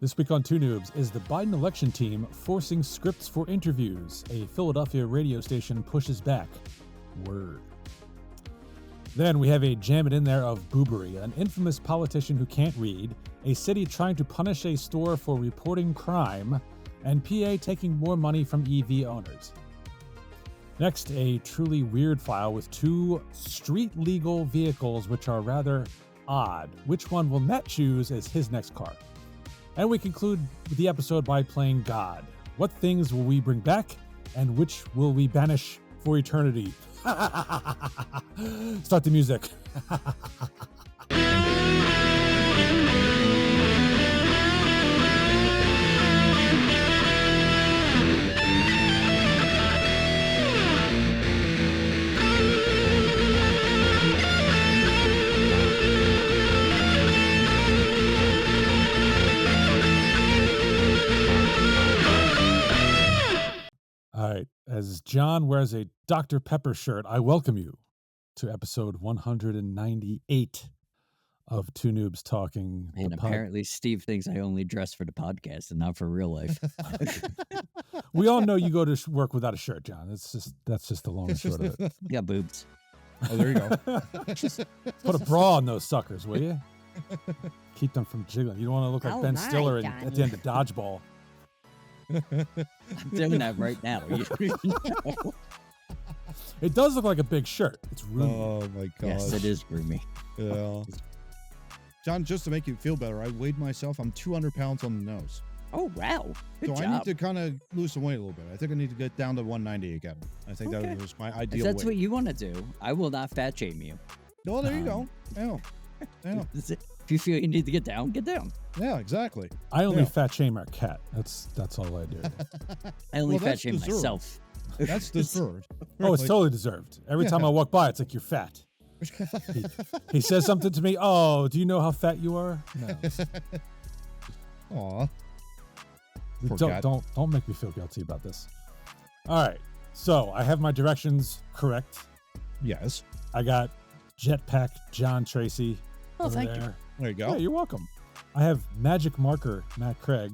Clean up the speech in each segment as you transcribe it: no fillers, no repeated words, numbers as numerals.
This week on Two Noobs, is the Biden election team forcing scripts for interviews? A Philadelphia radio station pushes back. WURD. Then we have a jam it in there of bewwwwwbery, an infamous politician who can't read, a city trying to punish a store for reporting crime, and PA taking more money from EV owners. Next, a truly weird file with two street-legal vehicles which are rather odd. Which one will Matt choose as his next car? And we conclude the episode by playing God. What things will we bring back, and which will we banish for eternity? Start the music. All right, as John wears a Dr. Pepper shirt, I welcome you to episode 198 of Two Noobs Talking. And apparently Steve thinks I only dress for the podcast and not for real life. We all know you go to work without a shirt, John. That's just the long and short of it. Yeah, boobs. Oh, there you go. Put a bra on those suckers, will you? Keep them from jiggling. You don't want to look like Ben Stiller at the end of Dodgeball. I'm doing that right now. It does look like a big shirt. It's roomy. Oh my gosh. Yes, it is roomy. Yeah. John, just to make you feel better, I weighed myself. I'm 200 pounds on the nose. Oh, wow. Good so job. I need to kind of lose some weight a little bit. I think I need to get down to 190 again. I think that was my ideal If that's weight. what you want to do, I will not fat shame you. Oh, there you go. Yeah. Yeah. If you feel you need to get down, get down. Yeah, exactly. I only fat shame our cat. That's all I do. I only fat that's shame deserved. myself. That's deserved. Oh, it's totally deserved. Every time I walk by, it's like, you're fat. He says something to me. Oh, do you know how fat you are? No. Aw. Don't make me feel guilty about this. All right. So I have my directions correct. Yes. I got Jetpack John Tracy. Oh, thank you. There you go. Yeah, you're welcome. I have Magic Marker Matt Craig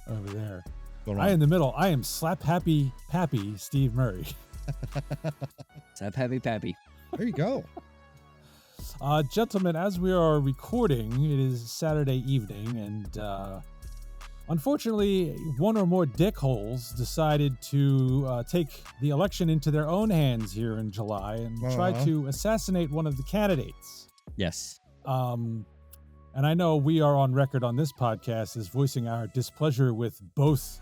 over there. I in the middle. I am Slap Happy Pappy Steve Murray. Slap Happy Pappy. There you go. Gentlemen, as we are recording, it is Saturday evening, and unfortunately, one or more dickholes decided to take the election into their own hands here in July and try to assassinate one of the candidates. Yes. And I know we are on record on this podcast as voicing our displeasure with both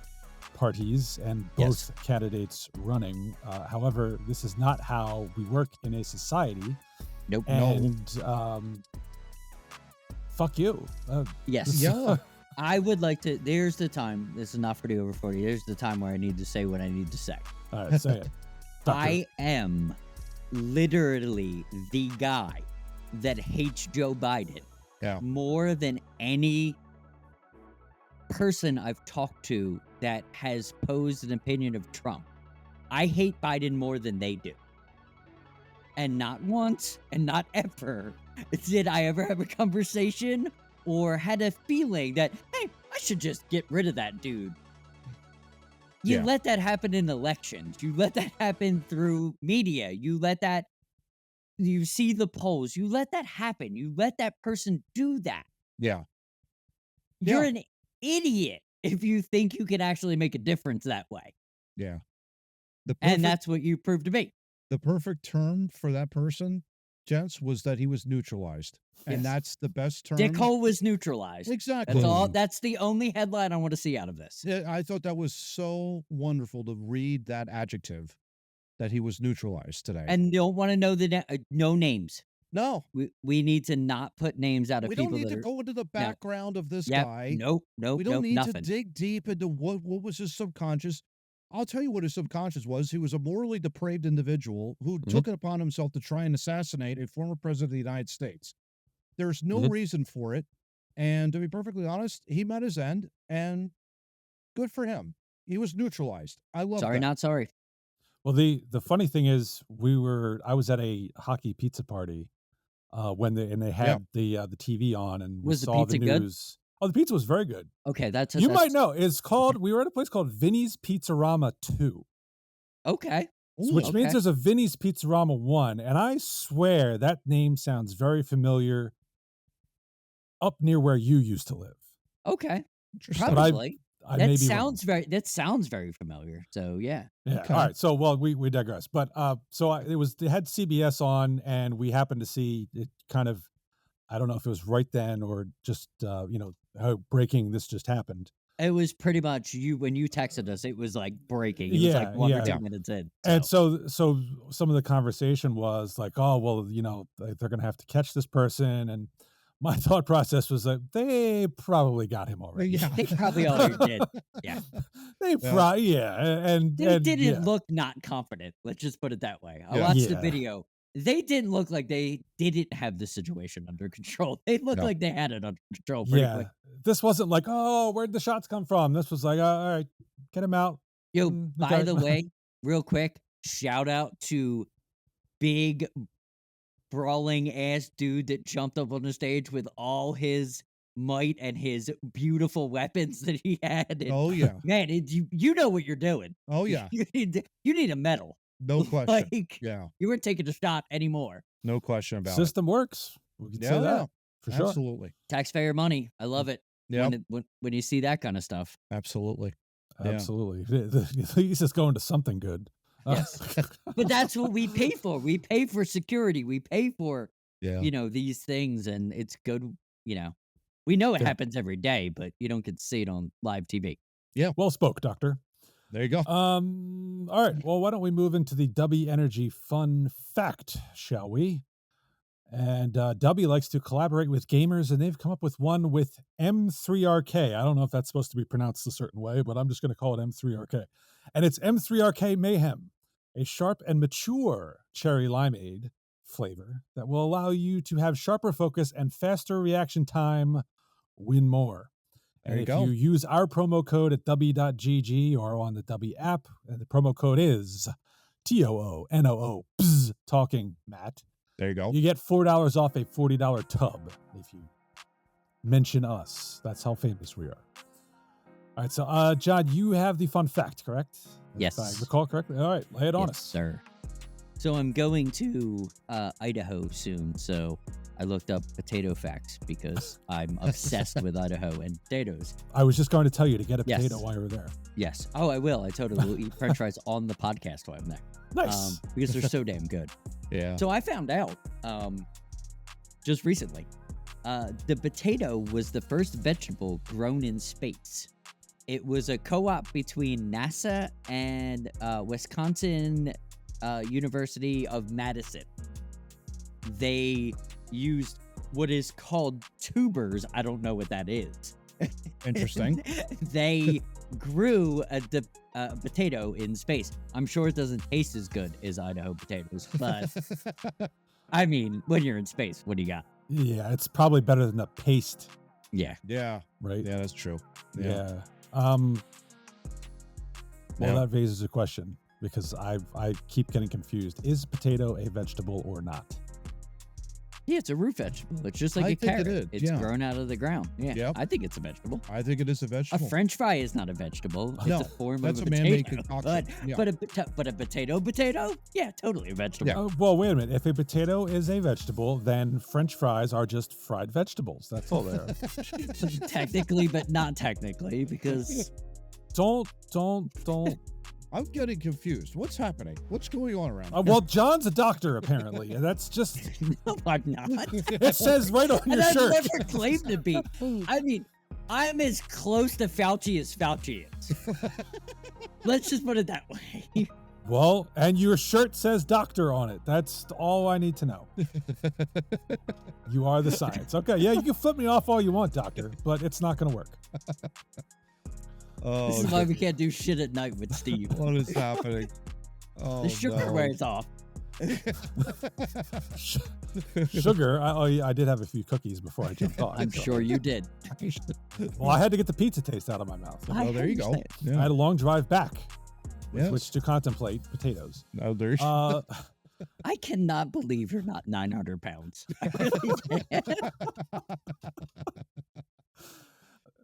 parties and both candidates running. However, this is not how we work in a society. Nope. And fuck you. Yes. Yeah. I would like to. There's the time. This is not for the over 40. There's the time where I need to say what I need to say. All right, say it. I am literally the guy that hates Joe Biden more than any person I've talked to that has posed an opinion of Trump. I hate Biden more than they do. And not once and not ever did I ever have a conversation or had a feeling that, hey, I should just get rid of that dude. You let that happen in elections. You let that happen through media. You see the polls. You let that happen. You let that person do that. Yeah. You're an idiot if you think you can actually make a difference that way. Yeah. And that's what you proved to me. The perfect term for that person, gents, was that he was neutralized. And that's the best term. Dickhole was neutralized. Exactly. That's all. That's the only headline I want to see out of this. Yeah, I thought that was so wonderful to read that adjective, that he was neutralized today. And don't want to know no names. No. We need to not put names out of people. We don't need to go into the background of this guy. Nope. We don't need nothing. to dig deep into what was his subconscious. I'll tell you what his subconscious was. He was a morally depraved individual who took it upon himself to try and assassinate a former president of the United States. There's no reason for it. And to be perfectly honest, he met his end, and good for him. He was neutralized. I love that. Sorry, not sorry. Well, the funny thing is, I was at a hockey pizza party when they had the TV on, and we Was the saw the pizza good? news. Oh, the pizza was very good. Okay, that's you might know. It's called. We were at a place called Vinny's Pizzarama 2. Okay. Which means there's a Vinny's Pizzarama 1, and I swear that name sounds very familiar up near where you used to live. Okay. Interesting. Probably. I may be wrong. That sounds very familiar. So yeah. Yeah. Okay. All right. So we digress. But they had CBS on, and we happened to see it kind of. I don't know if it was right then or just breaking. This just happened. It was pretty much when you texted us. It was like breaking. It was like 1 or 2 minutes in. And so some of the conversation was like, oh well, they're gonna have to catch this person, and my thought process was that they probably got him already. Yeah, they probably already did. Yeah, they probably and they didn't look not confident. Let's just put it that way. I watched the video. They didn't look like they didn't have the situation under control. They looked like they had it under control pretty quick. This wasn't like, oh, where'd the shots come from? This was like, all right, get him out. Yo, by the way, real quick, shout out to big brawling ass dude that jumped up on the stage with all his might and his beautiful weapons that he had. And, man, you know what you're doing. Oh yeah, you need a medal. No question. You weren't taking a shot anymore. No question about System works. We can say that for sure. Absolutely. Taxpayer money. I love it. Yeah. When you see that kind of stuff. Absolutely. Absolutely. At least it's going to something good. Yes. But that's what we pay for. We pay for security. We pay for these things, and it's good. We know it happens every day, but you don't get to see it on live TV. Yeah. Well spoke, Doctor. There you go. All right. Well, why don't we move into the Dubby Energy fun fact, shall we? And Dubby likes to collaborate with gamers, and they've come up with one with M3RK. I don't know if that's supposed to be pronounced a certain way, but I'm just going to call it M3RK. And it's M3RK Mayhem, a sharp and mature cherry limeade flavor that will allow you to have sharper focus and faster reaction time. Win more. And if you use our promo code at Dubby.gg or on the Dubby app, and the promo code is TOONOO, talking Matt. There you go. You get $4 off a $40 tub if you mention us. That's how famous we are. All right, so John, you have the fun fact, correct? Yes. If I recall correctly. All right, lay it on us. Sir. So I'm going to Idaho soon, so I looked up potato facts because I'm obsessed with Idaho and potatoes. I was just going to tell you to get a potato while you were there. Yes. Oh, I will. I totally will eat french fries on the podcast while I'm there. Nice. Because they're so damn good. Yeah. So I found out just recently, the potato was the first vegetable grown in space. It was a co-op between NASA and Wisconsin University of Madison. They used what is called tubers. I don't know what that is. Interesting. They grew a potato in space. I'm sure it doesn't taste as good as Idaho potatoes, but I mean, when you're in space, what do you got? Yeah, it's probably better than the paste. Yeah. Yeah. Right? Yeah, that's true. Yeah. Well, that raises a question because I keep getting confused. Is potato a vegetable or not? Yeah, it's a root vegetable. It's just like a carrot. It is. It's grown out of the ground. Yeah, yep. I think it's a vegetable. I think it is a vegetable. A French fry is not a vegetable. It's a form of a man-made potato. concoction. But a potato? Yeah, totally a vegetable. Yeah. Well, wait a minute. If a potato is a vegetable, then French fries are just fried vegetables. That's all they are. Technically, but not technically, because... Don't. I'm getting confused. What's happening? What's going on around here? Well, John's a doctor, apparently. And that's just... No, I'm not. It says right on your shirt. I've never claimed to be. I mean, I'm as close to Fauci as Fauci is. Let's just put it that way. Well, and your shirt says doctor on it. That's all I need to know. You are the science. Okay, yeah, you can flip me off all you want, doctor, but it's not going to work. This is why we can't do shit at night with Steve. What is happening? The sugar wears off. Sugar? I did have a few cookies before I jumped on. I'm sure you did. Well, I had to get the pizza taste out of my mouth. Oh, there you go. Yeah. I had a long drive back, which to contemplate potatoes. No, there's. I cannot believe you're not 900 pounds. I really can't.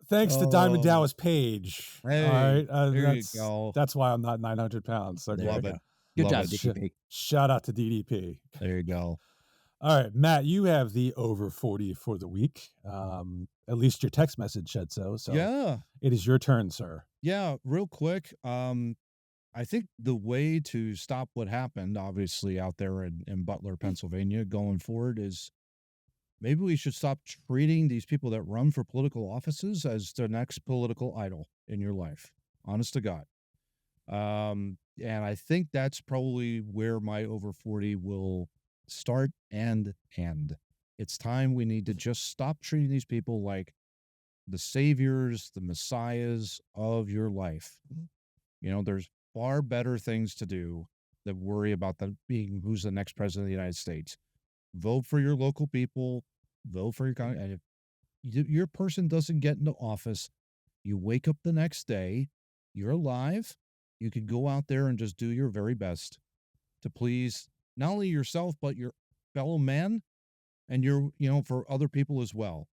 Thanks to Diamond Dallas Page. Hey, all right. there you go. That's why I'm not 900 pounds. Okay. Love it. Good Love job, it. DDP. Shout out to DDP. There you go. All right, Matt, you have the over 40 for the week. At least your text message said so. So Yeah. it is your turn, sir. Yeah, real quick. I think the way to stop what happened, obviously, out there in Butler, Pennsylvania, going forward is maybe we should stop treating these people that run for political offices as the next political idol in your life. Honest to God. And I think that's probably where my over 40 will start and end. It's time we need to just stop treating these people like the saviors, the messiahs of your life. You know, there's far better things to do than worry about being who's the next president of the United States. Vote for your local people, vote for your and if your person doesn't get into office, you wake up the next day, you're alive, you can go out there and just do your very best to please not only yourself but your fellow man and for other people as well.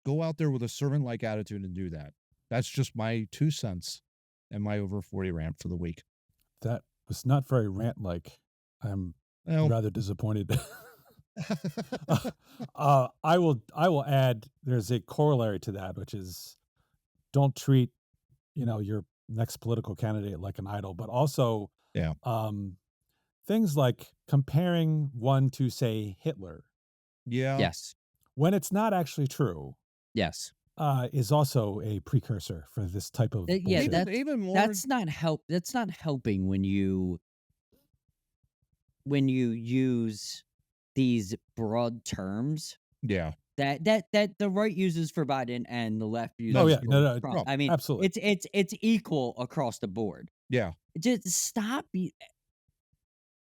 Go out there with a servant-like attitude and do that. That's just my 2 cents and my over 40 rant for the week. That was not very rant-like. I'm rather disappointed. I will add, there's a corollary to that, which is don't treat, your next political candidate like an idol, but also things like comparing one to, say, Hitler. Yeah. Yes. When it's not actually true. Yes. Is also a precursor for this type of bullshit. Even more. That's not helping when you use these broad terms. Yeah. That the right uses for Biden and the left uses for Trump. I mean, absolutely. It's equal across the board. Yeah. Just stop.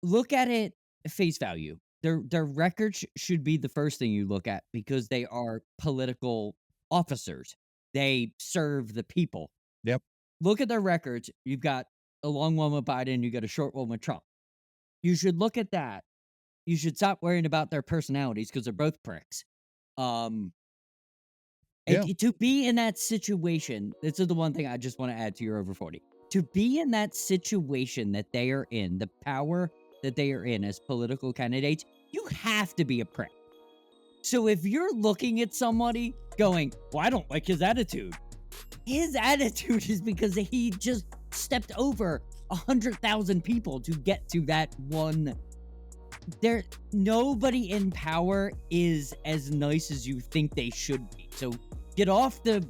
Look at it face value. Their records should be the first thing you look at because they are political officers. They serve the people. Yep. Look at their records. You've got a long one with Biden. You got a short one with Trump. You should look at that. You should stop worrying about their personalities because they're both pricks. To be in that situation, this is the one thing I just want to add to your over 40. To be in that situation that they are in, the power that they are in as political candidates, you have to be a prick. So if you're looking at somebody going, well, I don't like his attitude is because he just stepped over 100,000 people to get to that one. Nobody in power is as nice as you think they should be. So get off the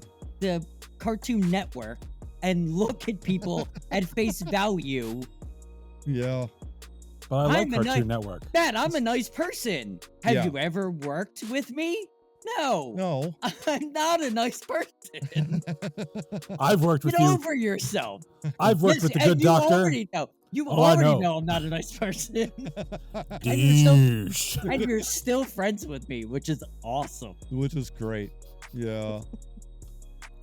Cartoon Network and look at people at face value. Yeah. But I like Cartoon Network. Matt, I'm a nice person. Have you ever worked with me? No. I'm not a nice person. I've worked with you. Get over yourself. I've worked with the good doctor. You already know I'm not a nice person. and you're still friends with me, which is awesome. Which is great. Yeah.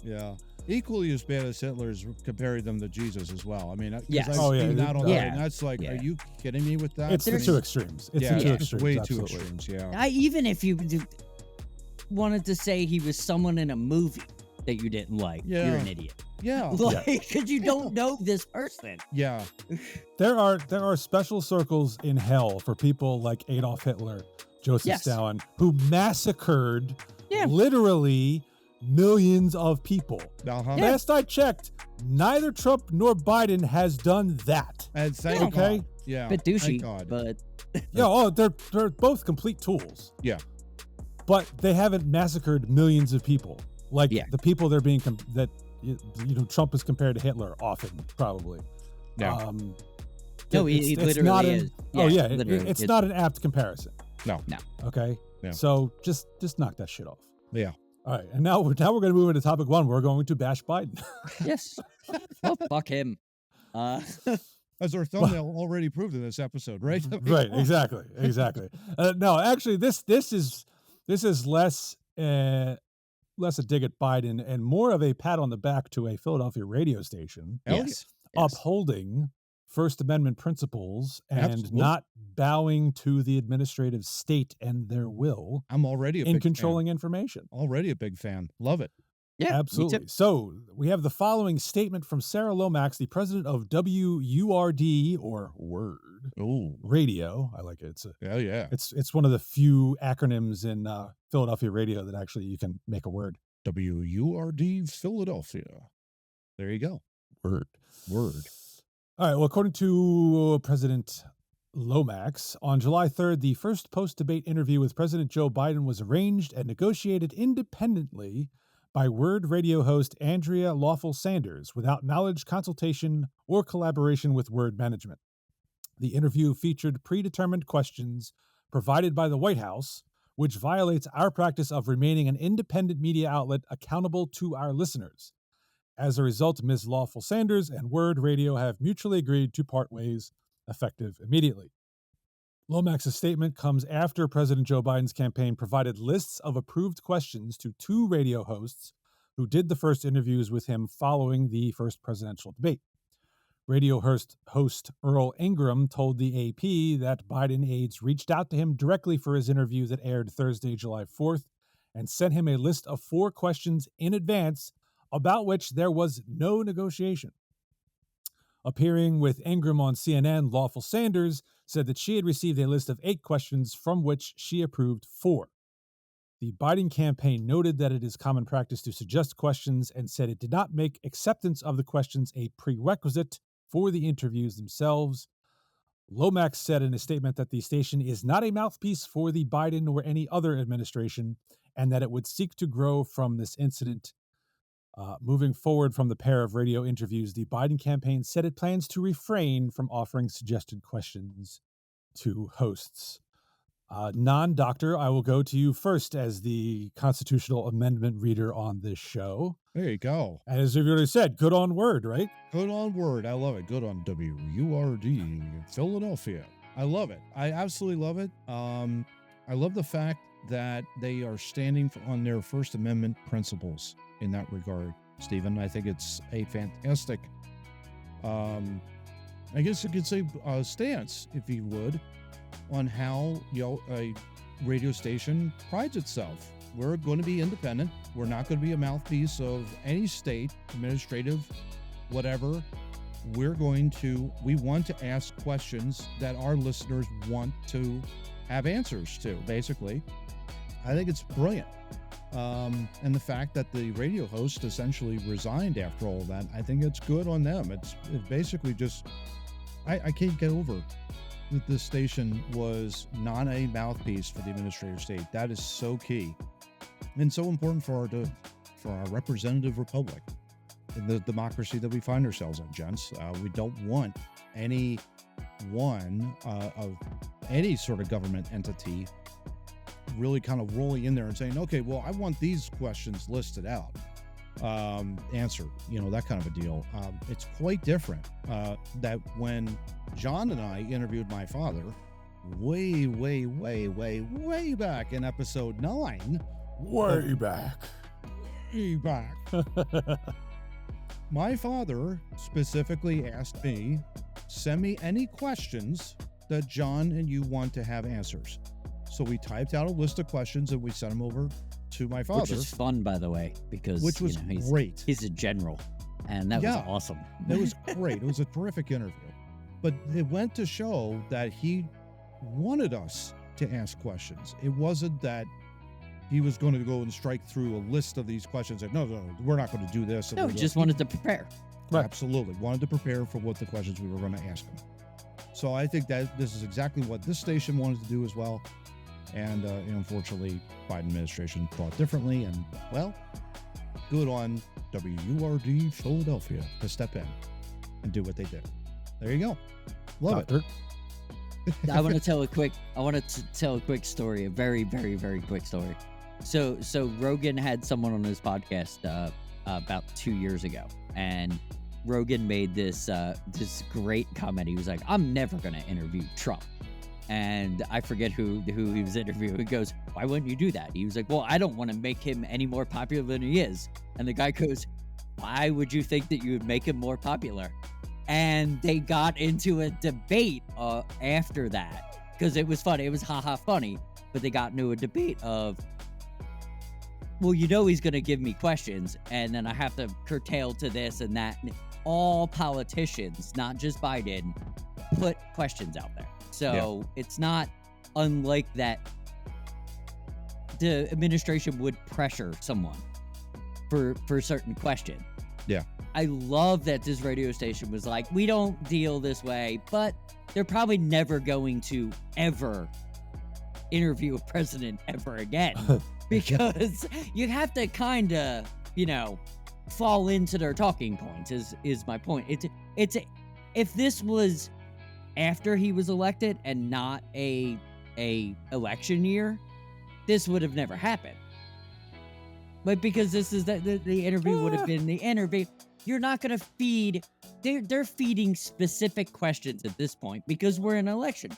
Yeah. Equally as bad as Hitler's comparing them to Jesus as well. I mean, that's like, are you kidding me with that? It's the two extremes. It's the two extremes. Way too extremes, yeah. Even if you wanted to say he was someone in a movie that you didn't like, you're an idiot. Yeah. Because you don't know this person. Yeah. There are special circles in hell for people like Adolf Hitler, Joseph Stalin, who massacred literally millions of people. Last I checked, neither Trump nor Biden has done that. And thank God. Yeah. Bit douchey, but they're both complete tools. Yeah. But they haven't massacred millions of people. Like the people they're being Trump is compared to Hitler often, probably. Yeah. No, he literally is. It's not an apt comparison. No. Okay. Yeah. So just knock that shit off. Yeah. All right, and now we're going to move into topic one. We're going to bash Biden. Yes. Well, fuck him. As our thumbnail already proved in this episode, right? Right. Exactly. No, actually, this is less a dig at Biden and more of a pat on the back to a Philadelphia radio station. Yes. Upholding First Amendment principles and not bowing to the administrative state and their will. I'm already in controlling information. Already a big fan. Love it. Yeah, absolutely. So we have the following statement from Sarah Lomax, the president of WURD, or WURD Radio. I like it. It's one of the few acronyms in Philadelphia radio that actually you can make a word. WURD Philadelphia. There you go. WURD. All right. Well, according to President Lomax, on July 3rd, the first post-debate interview with President Joe Biden was arranged and negotiated independently by WURD radio host Andrea Lawful Sanders without knowledge, consultation, or collaboration with WURD management. The interview featured predetermined questions provided by the White House, which violates our practice of remaining an independent media outlet accountable to our listeners. As a result, Ms. Lawful Sanders and WURD Radio have mutually agreed to part ways, effective immediately. Lomax's statement comes after President Joe Biden's campaign provided lists of approved questions to 2 radio hosts who did the first interviews with him following the first presidential debate. Radio host Earl Ingram told the AP that Biden aides reached out to him directly for his interview that aired Thursday, July 4th, and sent him a list of 4 questions in advance about which there was no negotiation. Appearing with Ingram on CNN, Lawful Sanders said that she had received a list of 8 questions from which she approved 4. The Biden campaign noted that it is common practice to suggest questions and said it did not make acceptance of the questions a prerequisite for the interviews themselves. Lomax said in a statement that the station is not a mouthpiece for the Biden or any other administration and that it would seek to grow from this incident. Moving forward from the pair of radio interviews, the Biden campaign said it plans to refrain from offering suggested questions to hosts. Non-doctor, I will go to you first as the constitutional amendment reader on this show. There you go. And as you've already said, good on WURD, right? Good on WURD. I love it. Good on WURD Philadelphia. I love it. I absolutely love it. I love the fact that they are standing on their First Amendment principles in that regard, Stephen. I think it's a fantastic, I guess you could say, stance, if you would, on how a radio station prides itself. We're going to be independent. We're not going to be a mouthpiece of any state, administrative, whatever. We want to ask questions that our listeners want to have answers to, basically. I think it's brilliant. And the fact that the radio host essentially resigned after all of that, I think it's good on them. It's basically just, I can't get over that this station was not a mouthpiece for the administrative state. That is so key and so important for our representative republic in the democracy that we find ourselves in, gents. We don't want any one of any sort of government entity really kind of rolling in there and saying, okay, well, I want these questions listed out, answered, that kind of a deal. It's quite different that when John and I interviewed my father way back in episode 9. Way back. My father specifically asked me, send me any questions that John and you want to have answers. So we typed out a list of questions and we sent them over to my father. Which was fun, by the way, because which was great. He's a general, and that was awesome. That was great. It was a terrific interview. But it went to show that he wanted us to ask questions. It wasn't that he was going to go and strike through a list of these questions. Like, no, we're not going to do this. No, he just wanted to prepare. Right. Absolutely. Wanted to prepare for what the questions we were going to ask him. So I think that this is exactly what this station wanted to do as well. And unfortunately, Biden administration thought differently. And, well, good on WURD Philadelphia to step in and do what they did. There you go. Love it. I want to tell a quick story, a very, very, very quick story. So Rogan had someone on his podcast about 2 years ago, and Rogan made this great comment. He was like, "I'm never going to interview Trump." And I forget who he was interviewing. He goes, "Why wouldn't you do that?" He was like, "Well, I don't want to make him any more popular than he is." And the guy goes, "Why would you think that you would make him more popular?" And they got into a debate after that because it was funny. It was haha funny, but they got into a debate of well, he's going to give me questions, and then I have to curtail to this and that. All politicians, not just Biden, put questions out there. So it's not unlike that the administration would pressure someone for a certain question. Yeah. I love that this radio station was like, we don't deal this way, but they're probably never going to ever interview a president ever again. Because you have to kind of, fall into their talking points is my point. It's if this was after he was elected and not a election year, this would have never happened. But because this is the interview would have been the interview, you're not going to feed. They're feeding specific questions at this point because we're in an election,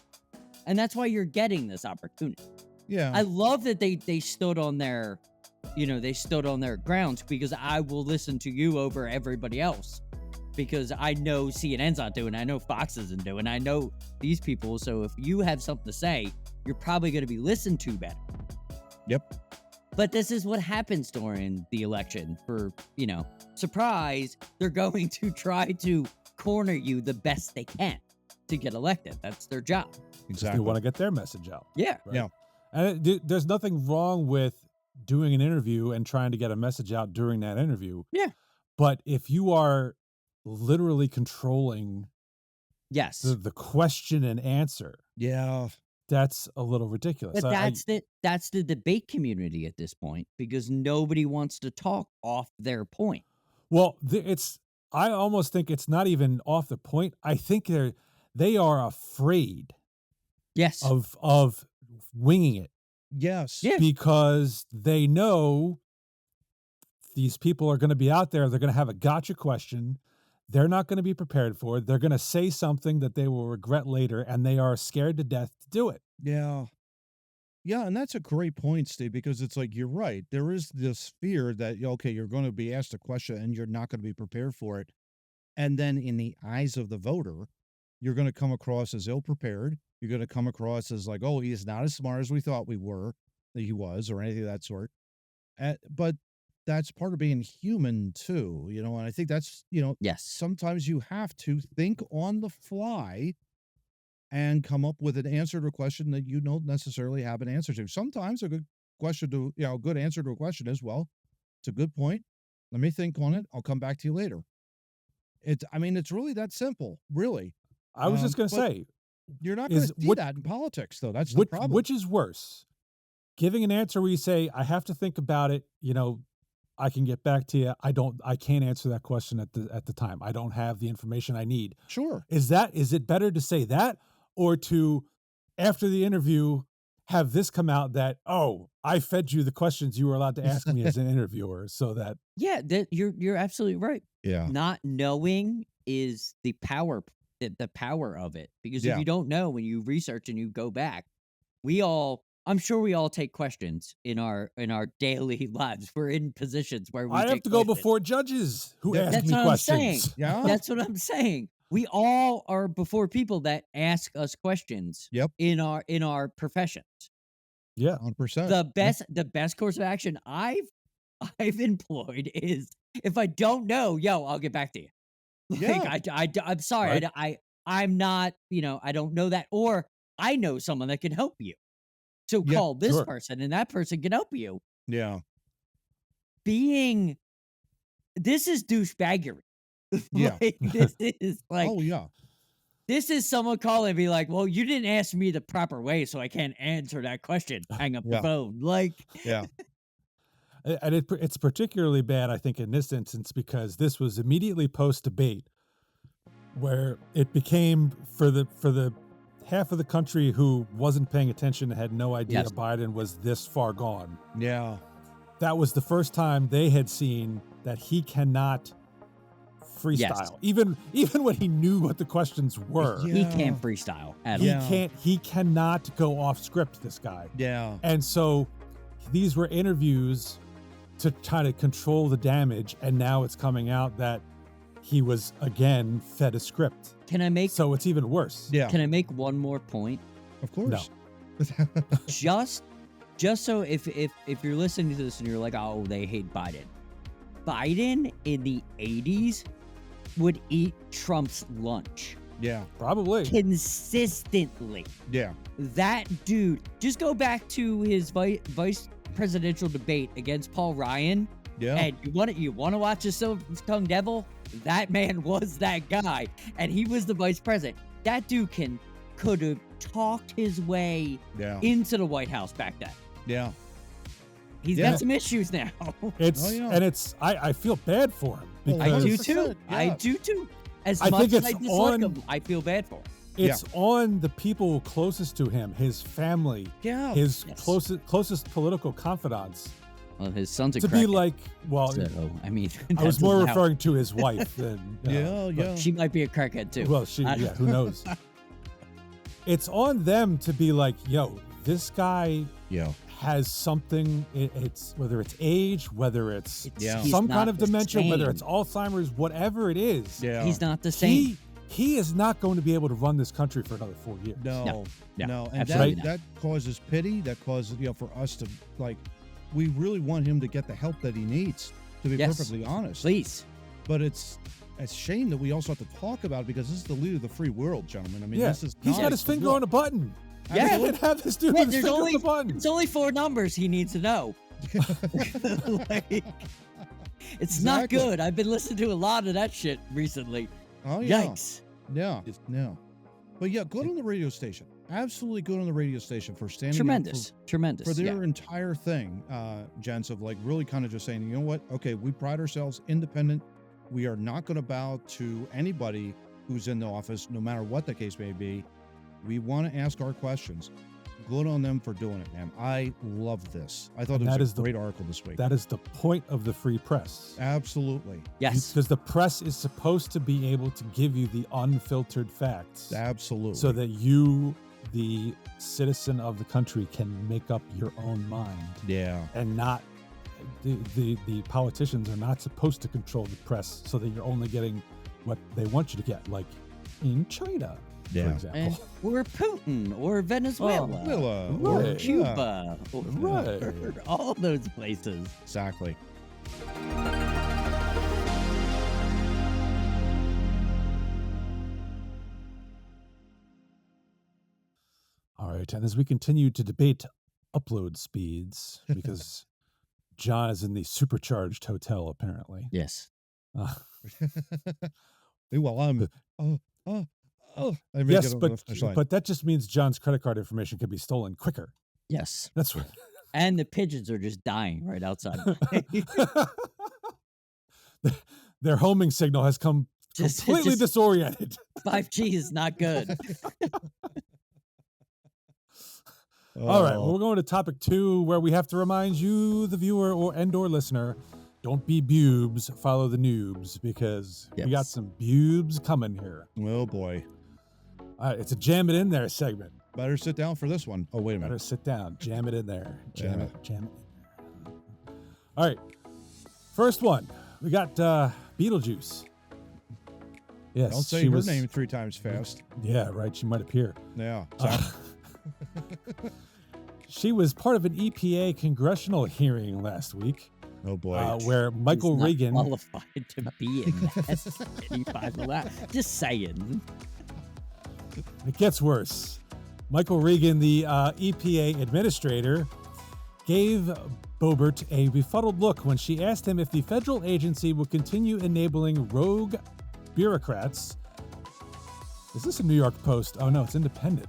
and that's why you're getting this opportunity. Yeah, I love that they stood on their, they stood on their grounds, because I will listen to you over everybody else, because I know CNN's not doing, I know Fox isn't doing, I know these people. So if you have something to say, you're probably going to be listened to better. Yep. But this is what happens during the election. For, surprise, they're going to try to corner you the best they can to get elected. That's their job. Exactly. They want to get their message out. Yeah. Right? Yeah. And there's nothing wrong with doing an interview and trying to get a message out during that interview. Yeah. But if you are literally controlling Yes. the question and answer, Yeah. that's a little ridiculous. But that's the debate community at this point, because nobody wants to talk off their point. Well, I almost think it's not even off the point. I think they are afraid Yes. of winging it. Yes. Yeah. Because they know these people are going to be out there. They're going to have a gotcha question. They're not going to be prepared for it. They're going to say something that they will regret later, and they are scared to death to do it. Yeah. Yeah, and that's a great point, Steve, because it's like, you're right. There is this fear that, okay, you're going to be asked a question and you're not going to be prepared for it. And then in the eyes of the voter, you're going to come across as ill-prepared. You're going to come across as like, oh, he's not as smart as we thought that he was, or anything of that sort. But that's part of being human too, and I think that's, Yes. sometimes you have to think on the fly and come up with an answer to a question that you don't necessarily have an answer to. Sometimes a good answer to a question is, well, it's a good point. Let me think on it. I'll come back to you later. It's really that simple, really. I was just going to say, you're not going to see that in politics, though. That's the problem. Which is worse? Giving an answer where you say, I have to think about it, I can get back to you. I can't answer that question at the time. I don't have the information I need. Sure. Is it better to say that, or to, after the interview, have this come out that, oh, I fed you the questions you were allowed to ask me as an interviewer, so that. Yeah, you're absolutely right. Yeah. Not knowing is the power of it, because if you don't know, when you research and you go back, I'm sure we all take questions in our daily lives. We're in positions where we I have to go before judges who ask me questions. Yeah. That's what I'm saying. We all are before people that ask us questions. Yep. In our professions. Yeah. 100%. The best course of action I've employed is, if I don't know, I'll get back to you. Like, I'm sorry. Right. I'm not, I don't know that, or I know someone that can help you. So call this person, and that person can help you. Yeah. This is douchebaggery. Yeah. This is like, oh yeah. This is someone calling and be like, well, you didn't ask me the proper way, so I can't answer that question. Hang up the phone. Like, yeah. And it's particularly bad, I think, in this instance, because this was immediately post-debate, where it became for the half of the country who wasn't paying attention and had no idea Biden was this far gone. Yeah. That was the first time they had seen that he cannot freestyle. Even when he knew what the questions were. He can't freestyle at all. He cannot go off script, this guy. Yeah. And so these were interviews to try to control the damage, and now it's coming out that he was again fed a script. So it's even worse. Yeah. Can I make one more point? Of course. No. Just just so if you're listening to this and you're like, oh, they hate Biden. Biden in the 80s would eat Trump's lunch. Yeah. Probably. Consistently. Yeah. That dude, just go back to his vice presidential debate against Paul Ryan. Yeah. And you want to watch a silver-tongued devil? That man was that guy, and he was the vice president. That dude could have talked his way into the White House back then. Yeah. He's got some issues now. I feel bad for him. I do too. Yeah. I do too. As I much think as it's I dislike on- him, I feel bad for him. It's on the people closest to him, his family, his closest political confidants. Well, his son's a to crackhead. be like, well, So, I mean, I was more referring to his wife than. Yeah. She might be a crackhead too. Well, who knows? It's on them to be like, yo, this guy has something. It's whether it's age, whether it's some kind of dementia, whether it's Alzheimer's, whatever it is. Yeah. He's not the same. He is not going to be able to run this country for another 4 years. No. And absolutely that causes pity. That causes, for us to, we really want him to get the help that he needs, to be perfectly honest. Please. But it's a shame that we also have to talk about it because this is the leader of the free world, gentlemen. I mean, this is he's got his finger on a button. Yeah. I can't have this dude with his finger on the button. There's only 4 numbers he needs to know. It's not good. I've been listening to a lot of that shit recently. Oh, yeah. Yikes. Yeah. But good on the radio station. Absolutely good on the radio station for standing Tremendous. for their entire thing, gents, of really kind of just saying, you know what? Okay, we pride ourselves independent. We are not going to bow to anybody who's in the office, no matter what the case may be. We want to ask our questions. Good on them for doing it, man. I love this. I thought it was a great article this week. That is the point of the free press. Absolutely. Yes. Because the press is supposed to be able to give you the unfiltered facts. Absolutely. So that you, the citizen of the country, can make up your own mind. Yeah. And not, the politicians are not supposed to control the press so that you're only getting what they want you to get, like in China. For example. Or Putin, or Venezuela, or Cuba, or all those places. Exactly. All right, and as we continue to debate upload speeds, because John is in the supercharged hotel, apparently. Yes. Well, I'm... Yes, but that just means John's credit card information can be stolen quicker. Yes. That's what. And the pigeons are just dying right outside. Their homing signal has come completely disoriented. 5G is not good. All right, well, we're going to topic 2, where we have to remind you, the viewer or listener, don't be bubes, follow the noobs, because we got some bubes coming here. Oh, boy. All right, it's a jam it in there segment. Better sit down for this one. Oh, wait a minute. Better sit down. Jam it in there. Jam it in there. All right. First one. We got Beetlejuice. Yes. Don't say her name 3 times fast. Yeah, right. She might appear. Yeah. She was part of an EPA congressional hearing last week. Oh, boy. Where Michael Regan... qualified to be in that. Just saying. It gets worse. Michael Regan, the EPA administrator, gave Boebert a befuddled look when she asked him if the federal agency will continue enabling rogue bureaucrats. Is this a New York Post? Oh no, it's independent.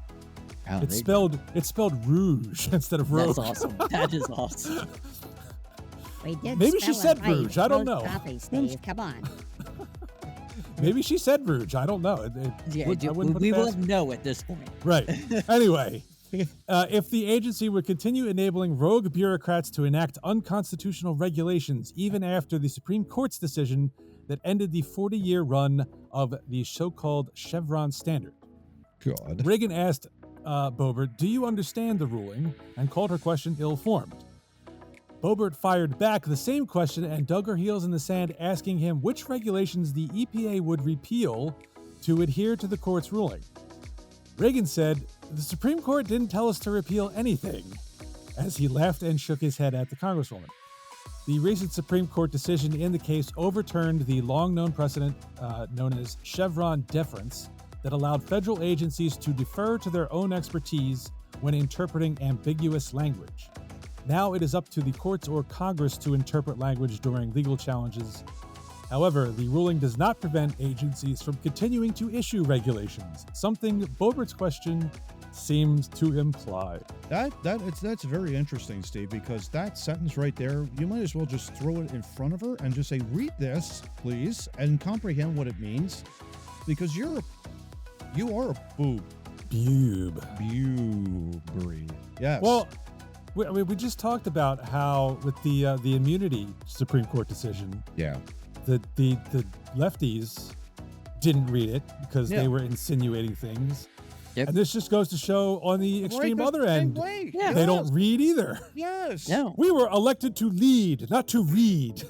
Oh, it's spelled rouge instead of rogue. That's awesome. That is awesome. Maybe she said rouge. I don't know. Copies, Steve. Come on. Maybe she said rouge. I don't know. We wouldn't know at this point. Right. Anyway, if the agency would continue enabling rogue bureaucrats to enact unconstitutional regulations even after the Supreme Court's decision that ended the 40-year run of the so-called Chevron standard. God. Reagan asked Boebert, "Do you understand the ruling?" and called her question ill-formed. Boebert fired back the same question and dug her heels in the sand, asking him which regulations the EPA would repeal to adhere to the court's ruling. Reagan said, "The Supreme Court didn't tell us to repeal anything." as he laughed and shook his head at the Congresswoman. The recent Supreme Court decision in the case overturned the long-known precedent known as Chevron deference that allowed federal agencies to defer to their own expertise when interpreting ambiguous language. Now it is up to the courts or Congress to interpret language during legal challenges. However, the ruling does not prevent agencies from continuing to issue regulations, something Boebert's question seems to imply. That's very interesting, Steve, because that sentence right there, you might as well just throw it in front of her and just say, read this, please, and comprehend what it means, because you are a boob. Bewwwwwbery. Yes. Well, we just talked about how with the immunity Supreme Court decision, the lefties didn't read it because they were insinuating things. Yep. And this just goes to show on the extreme other end, they don't read either. Yes. No. We were elected to lead, not to read.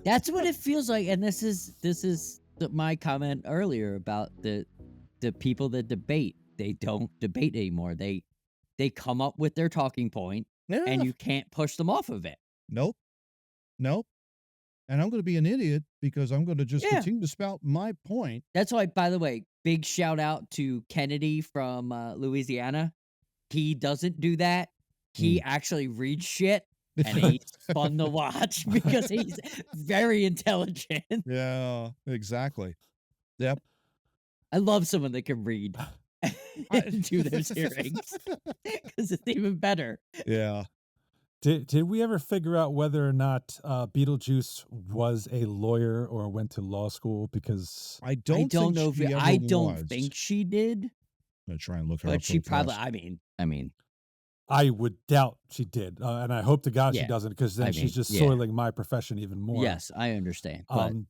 That's what it feels like. And this is my comment earlier about the people that debate. They don't debate anymore. They come up with their talking point, and you can't push them off of it. Nope. And I'm going to be an idiot because I'm going to just continue to spout my point. That's why, by the way, big shout out to Kennedy from Louisiana. He doesn't do that. He actually reads shit, and he's fun to watch because he's very intelligent. Yeah, exactly. Yep. I love someone that can read and do those hearings because it's even better. Yeah. Did we ever figure out whether or not Beetlejuice was a lawyer or went to law school? Because I don't think she did. I'm gonna try and look her up. But she probably. I mean, I would doubt she did, and I hope to God she doesn't, because then she's just soiling my profession even more. Yes, I understand.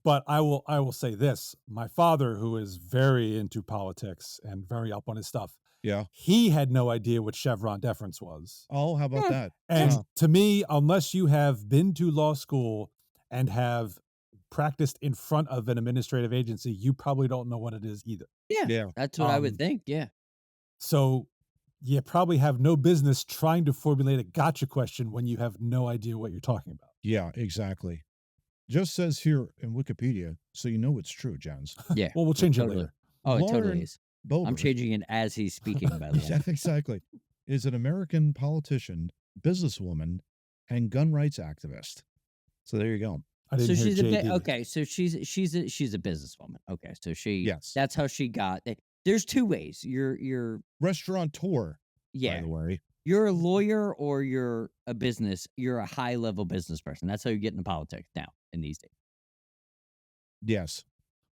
But I will say this: my father, who is very into politics and very up on his stuff, he had no idea what Chevron deference was. Oh, how about that? And to me, unless you have been to law school and have practiced in front of an administrative agency, you probably don't know what it is either. Yeah. That's what I would think. Yeah. So you probably have no business trying to formulate a gotcha question when you have no idea what you're talking about. Yeah, exactly. Just says here in Wikipedia, so you know it's true, Jens. Yeah. Well, we'll change it later. Oh, it totally is. Boebert, I'm changing it as he's speaking, by the way. Yeah, exactly. Is an American politician, businesswoman, and gun rights activist. So there you go. So she's so she's a businesswoman. Okay, so that's how she got it. There's two ways. You're restaurateur. Yeah. By the way, you're a lawyer or you're a business. You're a high level business person. That's how you get into politics now in these days. Yes.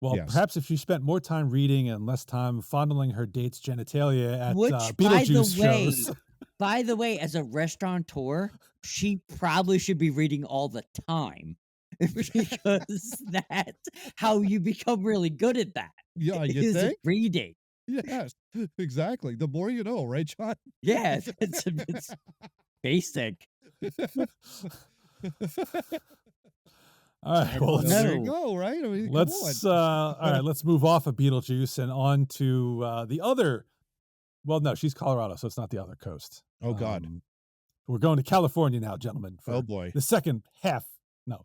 Well, perhaps if she spent more time reading and less time fondling her date's genitalia at Beetlejuice shows. By the way, as a restaurateur, she probably should be reading all the time because that's how you become really good at that. Yeah, you think? Reading. Yes, exactly. The more you know, right, John? Yeah, it's basic. All right, well, there you go, right? I mean, all right, let's move off of Beetlejuice and on to the other. Well, no, she's Colorado, so it's not the other coast. Oh, God. We're going to California now, gentlemen. Oh, boy. The second. Second. God.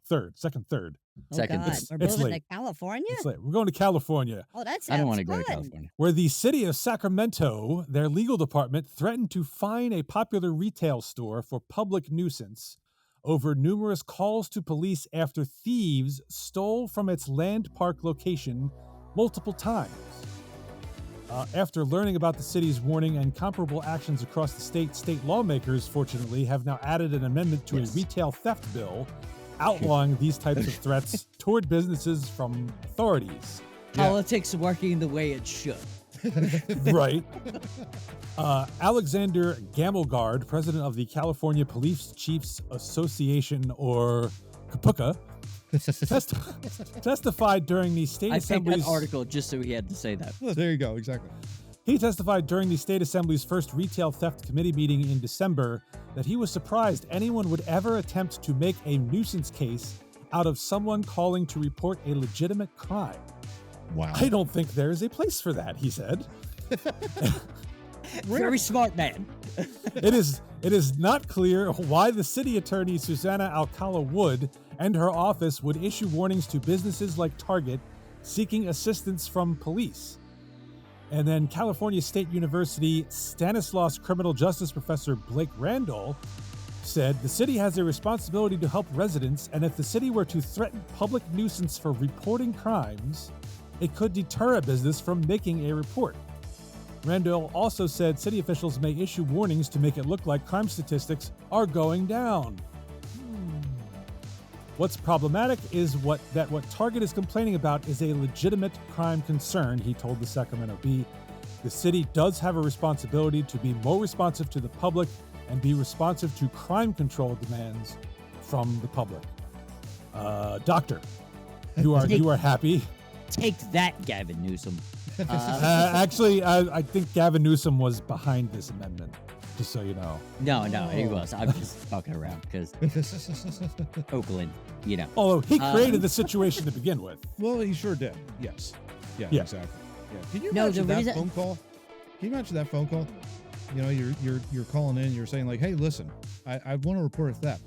We're moving to California? It's late. We're going to California. Oh, that sounds I don't want to fun. go to California. Where the city of Sacramento, their legal department, threatened to fine a popular retail store for public nuisance over numerous calls to police after thieves stole from its Land Park location multiple times. After learning about the city's warning and comparable actions across the state lawmakers, fortunately, have now added an amendment to a retail theft bill outlawing these types of threats toward businesses from authorities. Politics working the way it should. Right. Alexander Gamelgard, president of the California Police Chiefs Association, or CAPUCA, testified during the state assembly's... I picked that article just so he had to say that. Well, there you go, exactly. He testified during the state assembly's first retail theft committee meeting in December that he was surprised anyone would ever attempt to make a nuisance case out of someone calling to report a legitimate crime. Wow. I don't think there is a place for that, he said. Very smart man. It is not clear why the city attorney Susanna Alcala Wood and her office would issue warnings to businesses like Target seeking assistance from police. And then California State University Stanislaus criminal justice professor Blake Randall said the city has a responsibility to help residents, and if the city were to threaten public nuisance for reporting crimes, it could deter a business from making a report. Randall also said city officials may issue warnings to make it look like crime statistics are going down. What's problematic is what Target is complaining about is a legitimate crime concern, he told the Sacramento Bee. The city does have a responsibility to be more responsive to the public and be responsive to crime control demands from the public. Doctor, you are happy. Take that, Gavin Newsom. Actually, I think Gavin Newsom was behind this amendment, just so you know. No, he was. I'm just fucking around because Oakland, you know. Although he created the situation to begin with. Well, he sure did. Yes. Yeah. Exactly. Yeah. Can you No, imagine the that reason- phone call? Can you imagine that phone call? You know, you're calling in. You're saying like, "Hey, listen, I want to report a theft."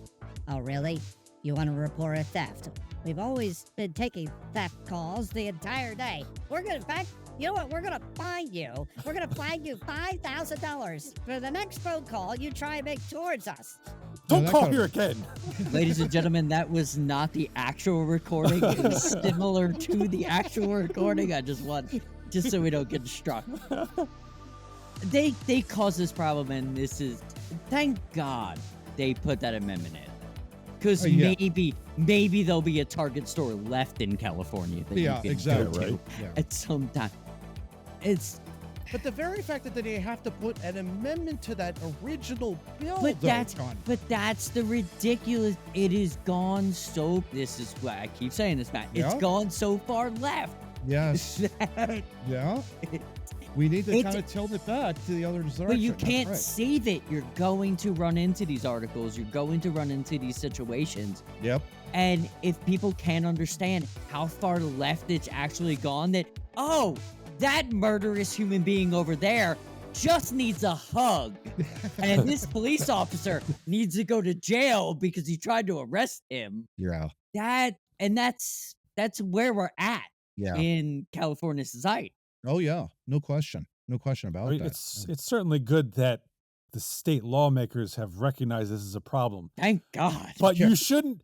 Oh, really? You want to report a theft? We've always been taking theft calls the entire day. We're going to, in fact, you know what? We're going to fine you. We're going to fine you $5,000 for the next phone call you try and make towards us. Don't call here again. Ladies and gentlemen, that was not the actual recording. It was similar to the actual recording. I just so we don't get struck. They caused this problem, and this is, thank God they put that amendment in. Because maybe there'll be a Target store left in California that you can go to at some time. But the very fact that they have to put an amendment to that original bill, But that's the ridiculous. It is gone so. This is why I keep saying this, Matt. It's gone so far left. Yes. Yeah. We need to kind of tilt it back to the other direction. But you can't save it. You're going to run into these articles. You're going to run into these situations. Yep. And if people can't understand how far left it's actually gone, that, oh, that murderous human being over there just needs a hug. And this police officer needs to go to jail because he tried to arrest him. Yeah. That's where we're at in California society. Oh, yeah. No question. No question about that. It's certainly good that the state lawmakers have recognized this as a problem. Thank God. But you shouldn't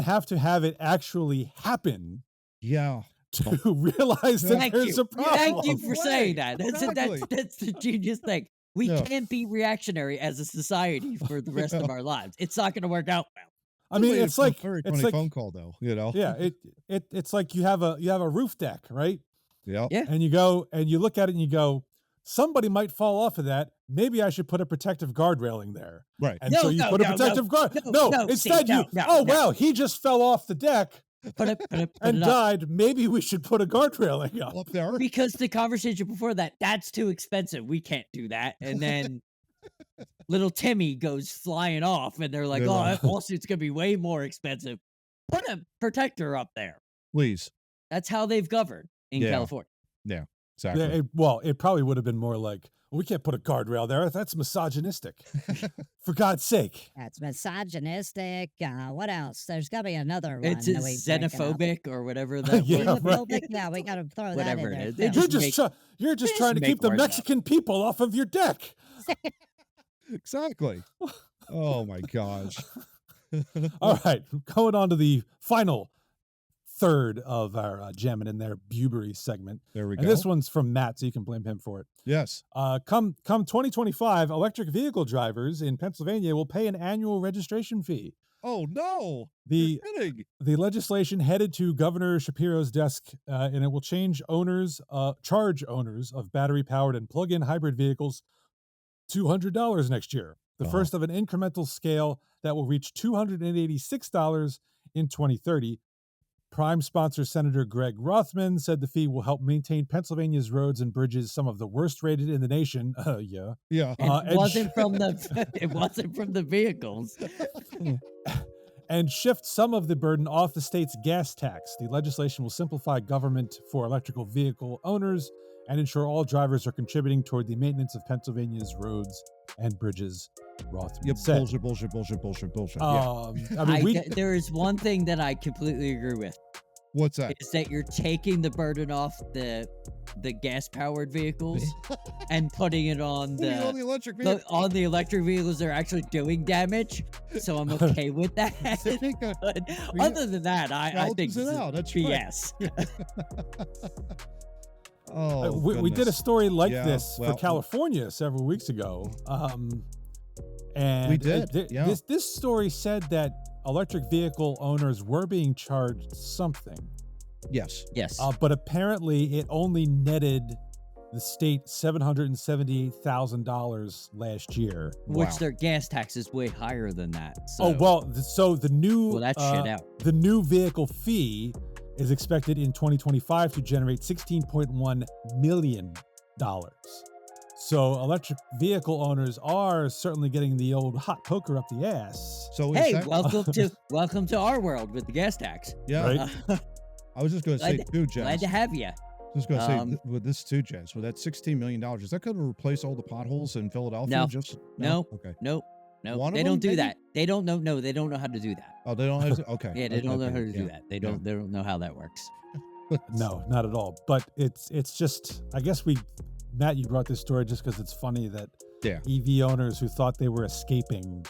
have to have it actually happen. Yeah. To realize that there's a problem. Thank you for saying that. That's the genius thing. We can't be reactionary as a society for the rest of our lives. It's not going to work out well. I mean, it's like a very funny phone call, though. You know. Yeah. It's like you have a roof deck, right? Yeah. And you go and you look at it and you go, somebody might fall off of that. Maybe I should put a protective guard railing there. Right. And so you put a protective guard. Instead he just fell off the deck and died. Maybe we should put a guard railing up there. Because the conversation before that's too expensive. We can't do that. And then little Timmy goes flying off and they're like, oh, that lawsuit's going to be way more expensive. Put a protector up there. Please. That's how they've governed in California. Yeah, exactly. It probably would have been more like, well, we can't put a guardrail there. That's misogynistic. For God's sake. That's misogynistic. What else? There's got to be another one. It's xenophobic or whatever that xenophobic. Yeah, we got to throw that in there. It is. You're just trying to keep the Mexican people off of your deck. Exactly. Oh, my gosh. All right. Going on to the final third of our jamming in there bewwwwwbery segment. There we go. And this one's from Matt, so you can blame him for it. Yes. Come 2025, electric vehicle drivers in Pennsylvania will pay an annual registration fee. Oh no! The legislation headed to Governor Shapiro's desk, and it will charge owners of battery-powered and plug-in hybrid vehicles $200 next year. The first of an incremental scale that will reach $286 in 2030. Prime sponsor Senator Greg Rothman said the fee will help maintain Pennsylvania's roads and bridges, some of the worst rated in the nation. Yeah. It wasn't from the vehicles. and shift some of the burden off the state's gas tax. The legislation will simplify government for electrical vehicle owners and ensure all drivers are contributing toward the maintenance of Pennsylvania's roads and bridges. Rothman said. Bullshit. I mean, there is one thing that I completely agree with. What's that? Is that you're taking the burden off the gas-powered vehicles and putting it on the electric vehicles. On the electric vehicles that are actually doing damage. So I'm okay with that. But other than that, I think this is BS. We did a story like this for California several weeks ago. And we did. This story said that electric vehicle owners were being charged something. Yes. But apparently it only netted the state $778,000 last year. Which their gas tax is way higher than that. So. So the new that's shit out. The new vehicle fee is expected in 2025 to generate $16.1 million. So electric vehicle owners are certainly getting the old hot poker up the ass. So welcome to our world with the gas tax. Yeah. Right? I was just going to say too, Jess. Glad to have you. Just going to say with this too, Jess, with that $16 million, is that going to replace all the potholes in Philadelphia? No. Okay. No. One they of don't them, do maybe? that. They don't know. No, they don't know how to do that. Oh, they don't have to, okay. Yeah, they don't know how to do that. They don't know how that works. No, not at all. But it's just, I guess Matt, you brought this story just because it's funny that EV owners who thought they were escaping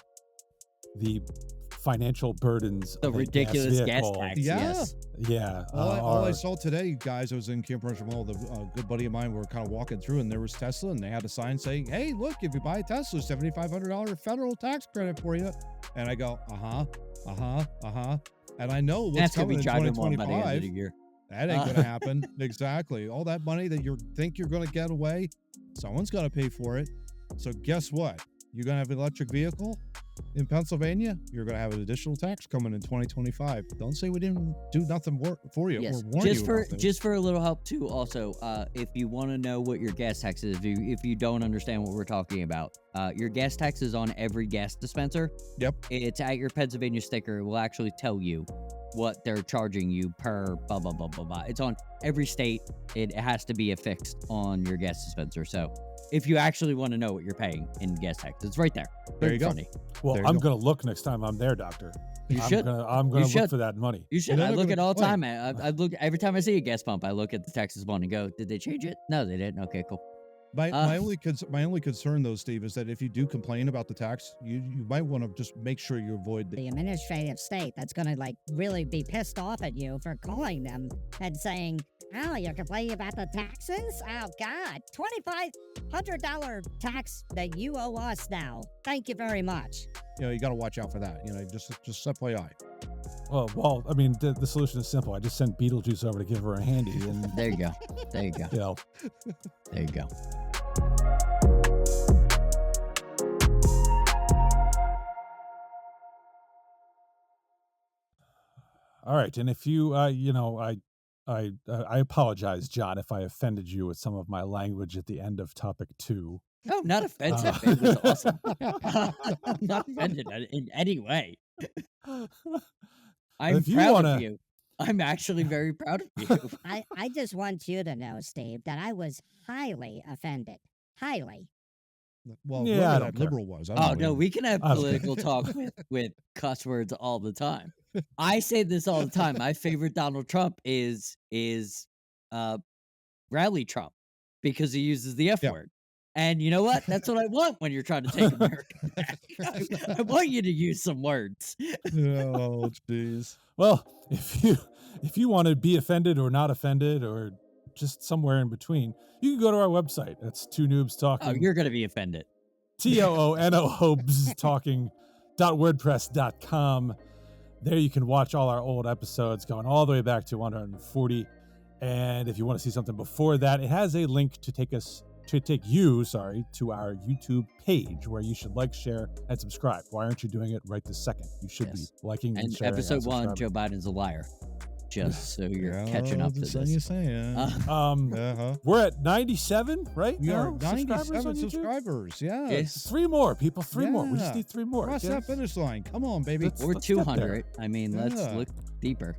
the financial burdens the of ridiculous gas vehicle. tax. Yeah. Yes. Yeah. All I saw today, guys, I was in Camp Rancher Mall. A good buddy of mine, we were kind of walking through, and there was Tesla, and they had a sign saying, "Hey, look, if you buy a Tesla, $7,500 federal tax credit for you." And I go, and I know what's coming in 2025. That ain't gonna happen. Exactly. All that money that you think you're gonna get away, someone's gonna pay for it. So guess what? You're gonna have an electric vehicle in Pennsylvania. You're gonna have an additional tax coming in 2025. Don't say we didn't do nothing for you. Yes. Or warn you Just for a little help too. Also, if you want to know what your gas tax is, if you don't understand what we're talking about, your gas tax is on every gas dispenser. Yep. It's at your Pennsylvania sticker. It will actually tell you what they're charging you per blah blah blah blah blah. It's on every state. It has to be affixed on your gas dispenser. So if you actually want to know what you're paying in gas tax, it's right there. There you go. Well, I'm going to look next time I'm there, Doctor. You should. I'm going to look for that money. You should. I look at all the time. I look every time I see a gas pump. I look at the taxes one and go, "Did they change it? No, they didn't. Okay, cool." My only concern, though, Steve, is that if you do complain about the tax, you might want to just make sure you avoid the administrative state that's going to really be pissed off at you for calling them and saying, "Oh, you're complaining about the taxes? Oh God, $2,500 tax that you owe us now. Thank you very much." You got to watch out for that. Just FYI. Well, I mean, the solution is simple. I just sent Beetlejuice over to give her a handy, and there you go. There you go. There you go. All right, and if you, I apologize, John, if I offended you with some of my language at the end of topic 2. No, not offensive. It was awesome. I'm not offended in any way. I'm proud of you. I'm actually very proud of you. I just want you to know, Steve, that I was highly offended. Highly. Well, yeah, that liberal was. Oh, no, we can have political talk with cuss words all the time. I say this all the time. My favorite Donald Trump is Rally Trump because he uses the F word. And you know what? That's what I want when you're trying to take America back. I want you to use some words. Oh, jeez. Well, if you want to be offended or not offended or just somewhere in between, you can go to our website. That's Two Noobs Talking. Oh, you're going to be offended. TOONOOBS Talking.wordpress.com. There you can watch all our old episodes going all the way back to 140. And if you want to see something before that, it has a link to take you to our YouTube page where you should like, share, and subscribe. Why aren't you doing it right this second? You should be liking and sharing. Episode 1, Joe Biden's a liar. just so you're catching up to just this. saying. We're at 97 right We now. are 97 subscribers on YouTube? subscribers. Yes. 3 more, people. 3 more. We just Yeah. need 3 more. Cross that finish line. Come on, baby. Let's- Or let's get there. 200. I mean, let's Yeah. look deeper.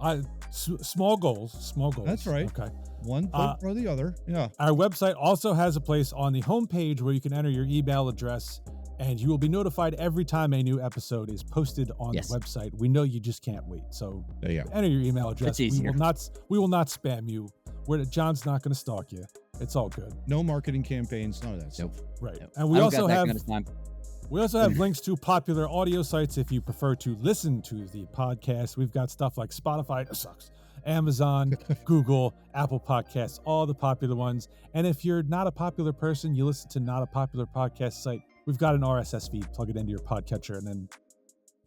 Small goals. Small goals. That's right. Okay. One foot or the other. Yeah. Our website also has a place on the homepage where you can enter your email address, and you will be notified every time a new episode is posted on Yes. the website. We know you just can't wait, so There you go. enter your email address. It's easier. We will not spam you. John's not going to stalk you. It's all good. No marketing campaigns. None of that stuff. Right. Nope. And we I don't also got that have kind of time. we also have links to popular audio sites if you prefer to listen to the podcast. We've got stuff like Spotify, Amazon, Google, Apple Podcasts, all the popular ones. And if you're not a popular person, you listen to not a popular podcast site, we've got an RSS feed. Plug it into your podcatcher and then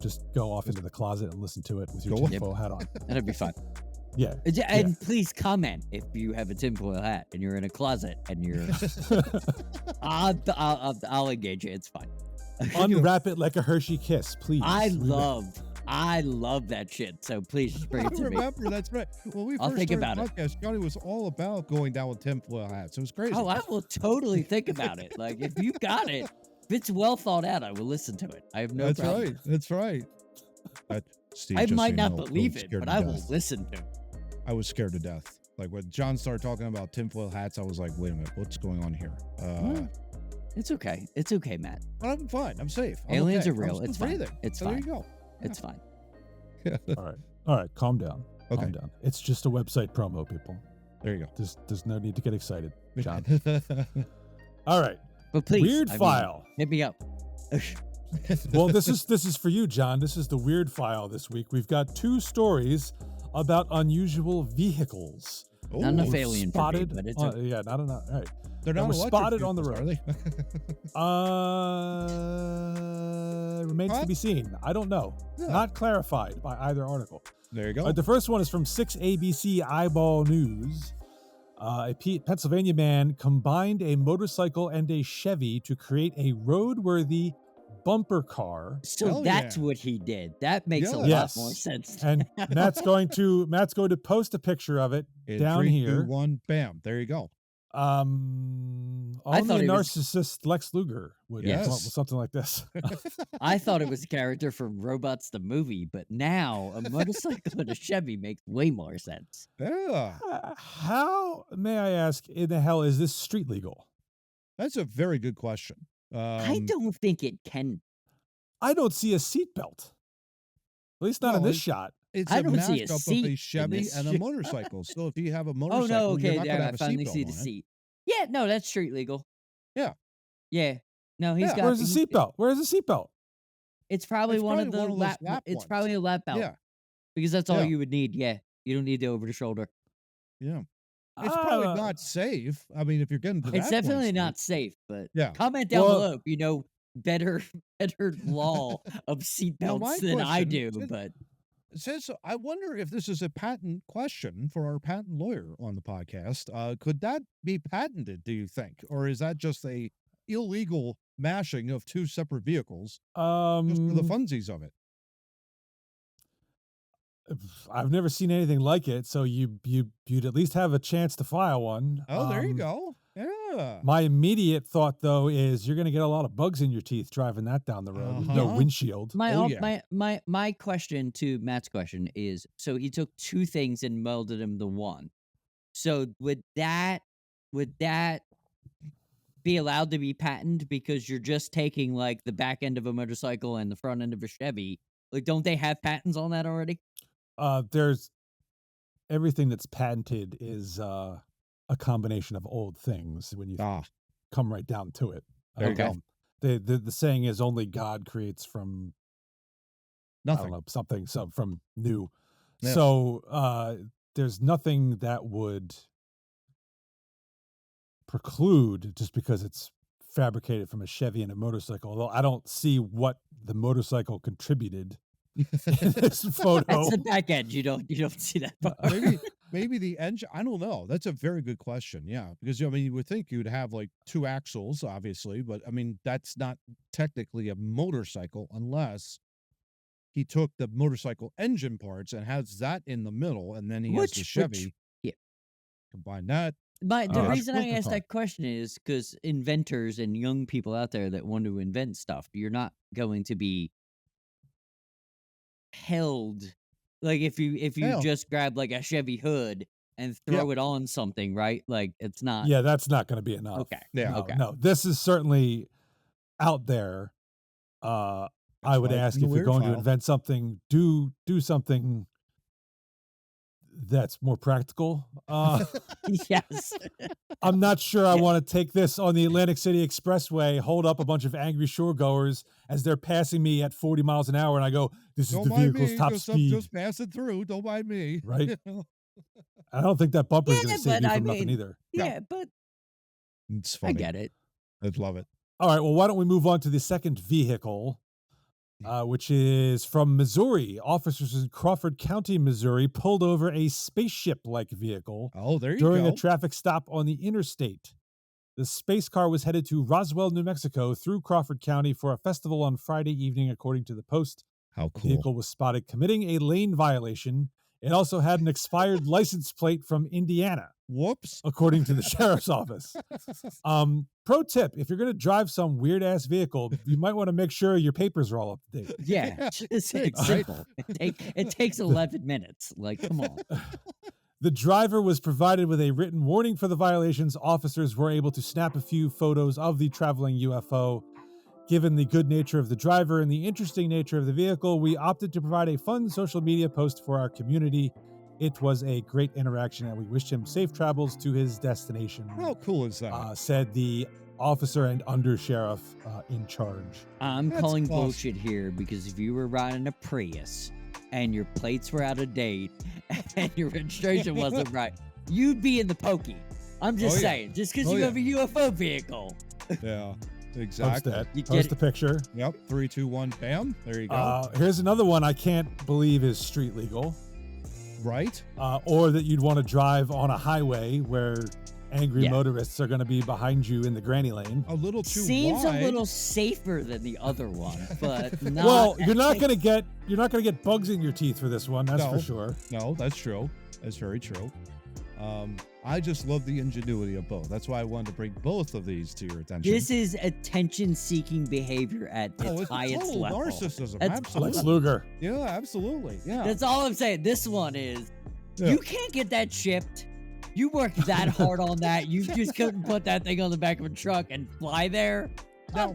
just go off into the closet and listen to it with your Go. tinfoil hat on. That'd be fun. Yeah. And please comment if you have a tinfoil hat and you're in a closet and you're. I'll engage you. It's fine. Unwrap it like a Hershey kiss, please. I love that shit. So please just bring I it to me. remember. That's right. When we I'll first think started about the podcast, Johnny was all about going down with tinfoil hats. It was crazy. Oh, I will totally think about it. Like if you got it, if it's well thought out, I will listen to it. I have no That's problem. right. That's right. Steve, I just so might you not know, believe was it, scared but to I will death. listen to it. I was scared to death. Like when John started talking about tinfoil hats, I was like, wait a minute, what's going on here? It's okay. It's okay, Matt. But I'm fine. I'm safe. I'm Aliens okay. are real. I'm It's still fine. breathing. It's so fine. There you go. It's fine. All right. Calm down. Okay. Calm down. It's just a website promo, people. There you go. There's no need to get excited, John. All right. But please, Weird I mean, file. hit me up. Well, this is for you, John. This is the weird file this week. We've got 2 stories about unusual vehicles. Not enough Were alien for me, spotted but it's on- yeah, not enough. All right. They're That not were electric spotted on the vehicles, road. Remains to What? be seen. I don't know. Yeah. Not clarified by either article. There you go. The first one is from 6ABC Eyeball News. A Pennsylvania man combined a motorcycle and a Chevy to create a roadworthy bumper car. So Hell that's yeah. what he did. That makes a lot Yes. more sense. And Matt's going to post a picture of it In down 3, here. 2, 1, bam. There you go. Only thought a he was- narcissist Lex Luger would come up Yes. with something like this. I thought it was a character from Robots the movie, but now a motorcycle and a Chevy makes way more sense. Yeah. How, may I ask, in the hell is this street legal? That's a very good question. I don't think it can. I don't see a seatbelt. At least not in Well, this shot. It's I a don't see a mashup of seat a in Chevy this and a shit. motorcycle. So if you have a Oh motorcycle, no, you're okay, not going to there. have I a finally seatbelt see the on it. seat. Yeah, no, that's street legal. Yeah. Yeah. No, he's Yeah. got. Where's the seatbelt? Where's the seatbelt? It's probably It's one probably of the one of those lap. lap It's ones. probably a lap belt. Yeah. Because that's all Yeah. you would need. Yeah, you don't need the over the shoulder. Yeah. It's probably Ah. not safe. I mean, if you're getting to It's that point, definitely Steve. not safe. But Yeah. comment down Well- below if you know better law of Now, seatbelts my than I question do. is- But It says, I wonder if this is a patent question for our patent lawyer on the podcast. Could that be patented, do you think? Or is that just a illegal mashing of 2 separate vehicles just for the funsies of it? I've never seen anything like it, so you'd at least have a chance to file one. Oh, there you go. Yeah. My immediate thought, though, is you're going to get a lot of bugs in your teeth driving that down the road with no Uh-huh. windshield. Oh, yeah. my question to Matt's question is: so he took 2 things and melded them to one. So would that be allowed to be patented because you're just taking like the back end of a motorcycle and the front end of a Chevy? Like, don't they have patents on that already? There's everything that's patented is a combination of old things when you come right down to it. There you go. The saying is only God creates from I Nothing. don't know, something from new. Yes. So there's nothing that would preclude just because it's fabricated from a Chevy and a motorcycle. Although I don't see what the motorcycle contributed in this photo. That's the back end. You don't see that part. Maybe the engine. I don't know. That's a very good question. Yeah, because I mean, you would think you'd have like 2 axles, obviously, but I mean, that's not technically a motorcycle unless he took the motorcycle engine parts and has that in the middle, and then he has the Chevy. Combine that. But the reason I split the asked car. that question is because inventors and young people out there that want to invent stuff, you're not going to be held. Like if you Hell. just grab like a Chevy hood and throw it on something, right? Like it's not. Yeah, that's not going to be enough. Okay. Yeah. No, Okay. no, this is certainly out there. I would why it's ask in the if you're weird going file. to invent something, do something that's more practical. Yes. I'm not sure I want to take this on the Atlantic City Expressway, hold up a bunch of angry shoregoers as they're passing me at 40 miles an hour, and I go, this is Don't the mind vehicle's me. top Just, speed. just pass it through. Don't mind me. Right? I don't think that bumper is going Yeah, to save you but I from nothing mean- either. Yeah, but It's I funny. get it. I'd love it. All right, well, why don't we move on to the second vehicle, which is from Missouri. Officers in Crawford County, Missouri, pulled over a spaceship-like vehicle Oh, there you during go. a traffic stop on the interstate. The space car was headed to Roswell, New Mexico, through Crawford County for a festival on Friday evening, according to the Post. How The cool. vehicle was spotted committing a lane violation. It also had an expired license plate from Indiana, Whoops. according to the sheriff's office. Pro tip, if you're going to drive some weird ass vehicle, you might want to make sure your papers are all up to date. Yeah, it's right. simple. It takes 11 minutes. Like, come on. The driver was provided with a written warning for the violations. Officers were able to snap a few photos of the traveling UFO. Given the good nature of the driver and the interesting nature of the vehicle, we opted to provide a fun social media post for our community. It was a great interaction, and we wished him safe travels to his destination, How cool is that? said the officer and undersheriff in charge. I'm That's calling awesome. bullshit here because if you were riding a Prius and your plates were out of date and your registration wasn't right, you'd be in the pokey. I'm just Oh, yeah. saying, just because Oh, you yeah. have a UFO vehicle. Yeah. Post Exactly. that. You Post get- the picture. Yep. 3, 2, 1. Bam. There you go. Here's another one I can't believe is street legal. Right. Or that you'd want to drive on a highway where angry Yeah. motorists are going to be behind you in the granny lane. A little too Seems wide. a little safer than the other one, but not. Well, you're not going to get bugs in your teeth for this one. That's No. for sure. No, that's true. That's very true. I just love the ingenuity of both. That's why I wanted to bring both of these to your attention. This is attention-seeking behavior at its it's highest total level. narcissism. That's- Absolutely. Lex Luger. Yeah, absolutely. Yeah. That's all I'm saying. This one is, Yeah. you can't get that shipped. You worked that hard on that. You just couldn't put that thing on the back of a truck and fly there. Now,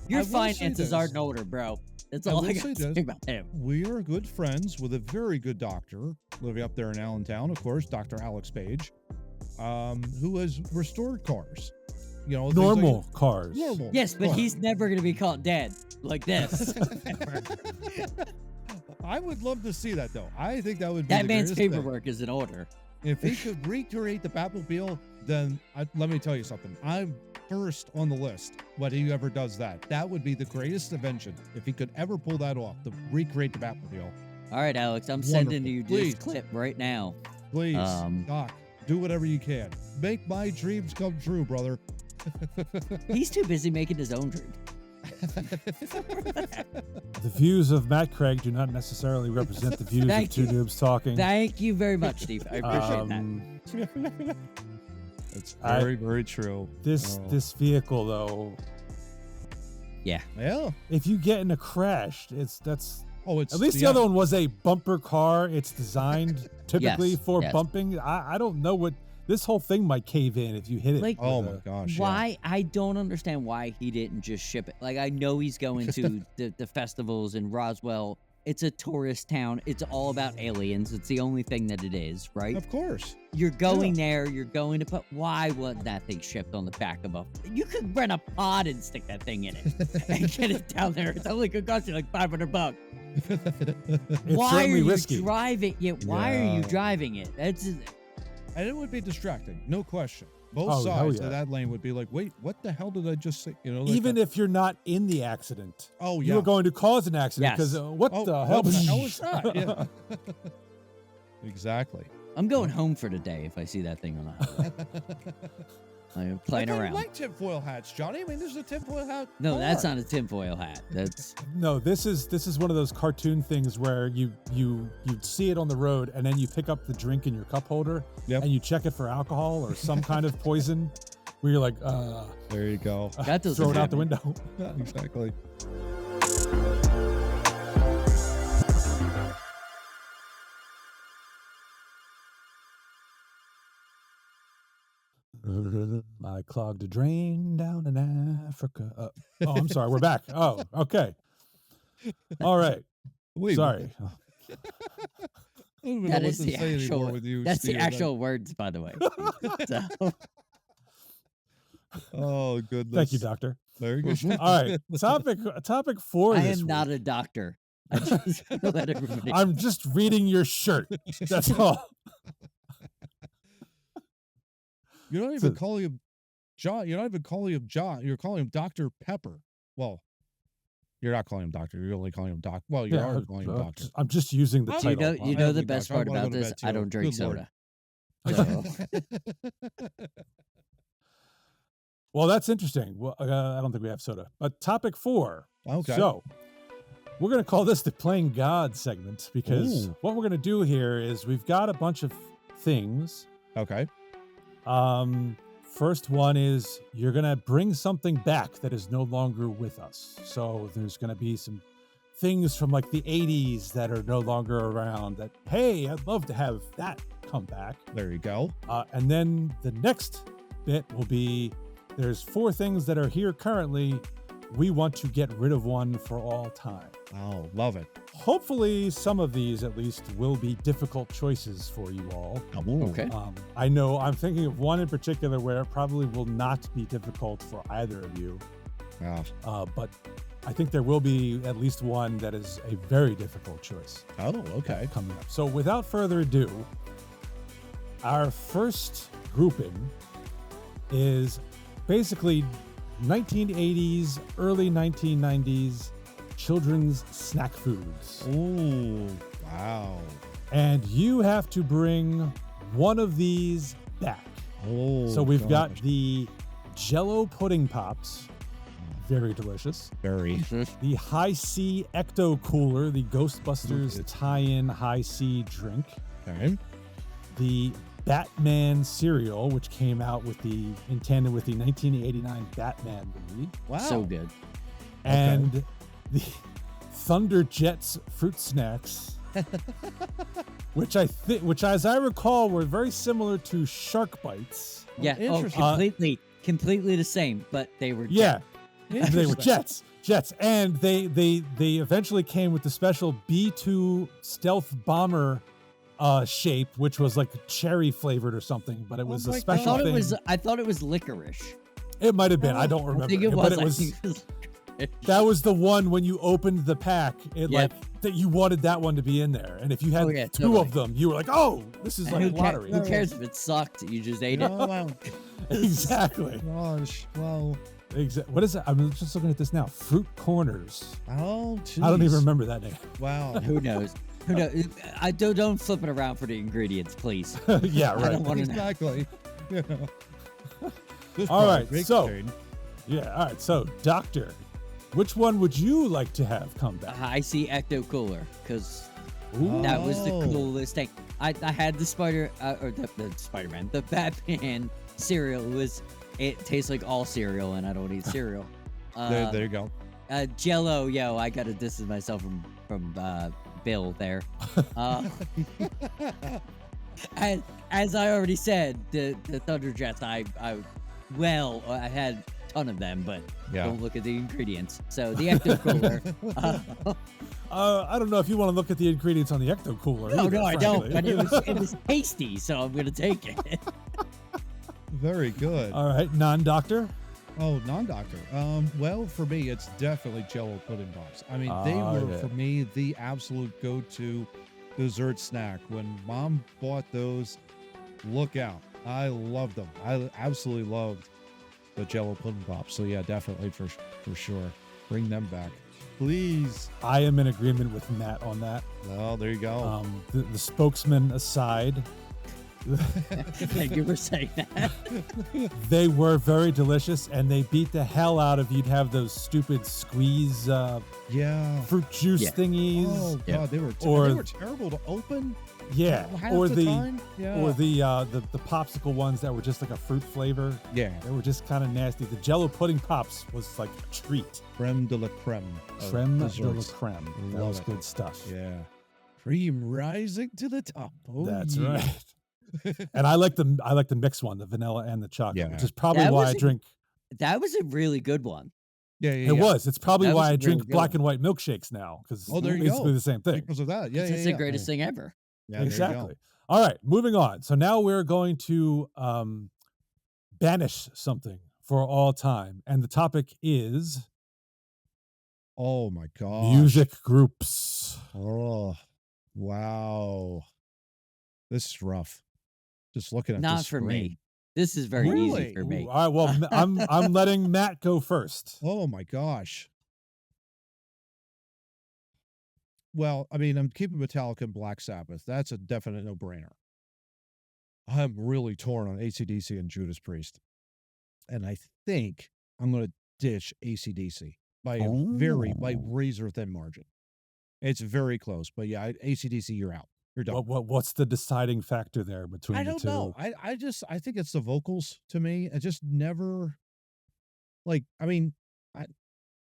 Your I will say finances this. aren't in order, bro. That's I all will I say got to say this. about him. We are good friends with a very good doctor living up there in Allentown, of course, Dr. Alex Page, who has restored cars. You know, things Normal cars. Like, normal. Yes, but cars. he's never going to be caught dead like this. I would love to see that, though. I think that would be That the man's greatest thing. paperwork is in order. If he could recreate the Batmobile, then let me tell you something. I'm first on the list when he ever does that. That would be the greatest invention if he could ever pull that off, to recreate the Batmobile. All right, Alex, I'm sending Wonderful. you Please. this clip right now. Please, Um, Doc, do whatever you can. Make my dreams come true, brother. He's too busy making his own drink. The views of Matt Craig do not necessarily represent the views Thank of Two you. Noobs Talking. Thank you very much, Steve. I appreciate that. It's I- very, very true. This Oh. this vehicle though, Yeah. if you get in a crash, that's Oh, it's at least the yeah. other one was a bumper car. It's designed typically Yes, for yes. bumping. I don't know what this whole thing might cave in if you hit it. Like, Oh with my a- gosh. yeah. Why? I don't understand why he didn't just ship it. Like, I know he's going to the festivals in Roswell. It's a tourist town. It's all about aliens. It's the only thing that it is, right? Of course. You're going there. You're going to put. Why wasn't that thing shipped on the back of a? You could rent a pod and stick that thing in it and get it down there. It's only gonna cost you like $500. It's Why are certainly you risky. driving? Yeah. Why are you Yeah. driving it? That's And it would be distracting, no question. Both Oh, hell sides yeah. of that lane would be like, wait, what the hell did I just say? You know, like Even that. if you're not in the accident, Oh, yeah. you are going to cause an accident Yes. because what Oh, the hell? what the hell is that? Yeah. Exactly. I'm going home for the day if I see that thing on the highway. I'm playing around. I like tinfoil hats, Johnny. I mean, this is a tinfoil hat. No, that's not a tinfoil hat. That's No, this is one of those cartoon things where you see it on the road and then you pick up the drink in your cup holder and you check it for alcohol or some kind of poison where you're like, there you go. That doesn't throw it out happen. the window. Yeah, exactly. I clogged a drain down in Africa. Oh, I'm sorry. We're back. Oh, okay. All right. Wait, sorry. That is the actual. That's the Steve. actual words, by the way. So, Oh goodness. Thank you, doctor. Very good. All right. Topic 4 I this am week. not a doctor. I just let everybody. I'm just reading your shirt. That's all. You're not even calling him John. You're not even calling him John. You're calling him Dr. Pepper. Well, you're not calling him doctor. You're only calling him doc. Well, you are calling him doctor. I'm just using the Do you title. know, you know the best part about this? I don't drink soda. So. Well, that's interesting. Well, I don't think we have soda. But topic 4. Okay. So we're going to call this the Playing God segment because what we're going to do here is we've got a bunch of things. Okay. First one is you're going to bring something back that is no longer with us. So there's going to be some things from like the 80s that are no longer around that, hey, I'd love to have that come back. There you go. And then the next bit will be there's 4 things that are here currently. We want to get rid of one for all time. Oh, love it. Hopefully some of these at least will be difficult choices for you all. Okay. I know I'm thinking of one in particular where it probably will not be difficult for either of you. But I think there will be at least one that is a very difficult choice. Oh, okay. Coming up. So without further ado, our first grouping is basically 1980s, early 1990s children's snack foods. Ooh, wow. And you have to bring one of these back. Oh, so we've got the Jell-O pudding pops. Very delicious. Very. The High C Ecto Cooler, the Ghostbusters tie-in High C drink. Okay. The Batman cereal, which came out in tandem with the 1989 Batman movie. Wow. So good. And the Thunder Jets fruit snacks, which as I recall, were very similar to Shark Bites. Yeah. Oh, completely the same, but they were. Yeah. They were jets, and they eventually came with the special B-2 stealth bomber shape, which was like cherry flavored or something, but it was a special thing. I thought it was licorice. It might have been. I don't remember. I think it was. But it was. That was the one when you opened the pack. Like that you wanted that one to be in there, and if you had two of them, you were like, "Oh, this is like lottery." Who cares if it sucked? You just ate it. Oh, wow. Exactly. Gosh. Well. Exactly. What is it? I'm just looking at this now. Fruit Corners. Oh, geez. I don't even remember that name. Wow. Who knows? Who knows? I don't flip it around for the ingredients, please. Yeah, right. I don't want to know. Exactly. Yeah. All right. So, Doctor, which one would you like to have come back? I see Ecto Cooler because that was the coolest thing. I had the Spider-Man, the Batman cereal. It tastes like all cereal, and I don't eat cereal. There you go. Jell-O, I gotta distance myself from Bill there. As I already said, the Thunder Jets, I had a ton of them, but don't look at the ingredients. So the Ecto Cooler. I don't know if you want to look at the ingredients on the Ecto Cooler. No, I don't. But it was tasty, so I'm gonna take it. Very good. All right, non-doctor. Oh, non-doctor. Well, for me, it's definitely Jell-O pudding pops. I mean, they were for me the absolute go-to dessert snack. When Mom bought those, look out! I loved them. I absolutely loved the Jell-O pudding pops. So yeah, definitely for sure, bring them back, please. I am in agreement with Matt on that. Well, there you go. The spokesman aside, Thank you for saying that. They were very delicious, and they beat the hell out of. You'd have those stupid squeeze fruit juice thingies. Oh god, they were terrible to open. Yeah, half or the the time. Yeah. or the popsicle ones that were just like a fruit flavor. Yeah, they were just kind of nasty. The Jello pudding pops was like a treat. Creme de la creme. Creme de la creme. That was good stuff. Yeah, cream rising to the top. Oh, that's right. And I like the mixed one, the vanilla and the chocolate, which is probably why I drink. That was a really good one. Yeah, it was. It's probably why I drink black and white milkshaiks now, because there you basically go. The same thing. Because of that, yeah, it's the greatest thing ever. Yeah, exactly. All right, moving on. So now we're going to banish something for all time, and the topic is. Oh my god! Music groups. Oh, wow! This is rough. Just looking at not this for screen. me. This is very easy for me. All right, well, I'm letting Matt go first. Oh my gosh. Well, I mean, I'm keeping Metallica and Black Sabbath. That's a definite no-brainer. I'm really torn on AC/DC and Judas Priest. And I think I'm going to ditch AC/DC by by razor-thin margin. It's very close, but yeah, AC/DC, you're out. You're done. What's the deciding factor there between the two? I don't know. I think it's the vocals to me. I just never, I don't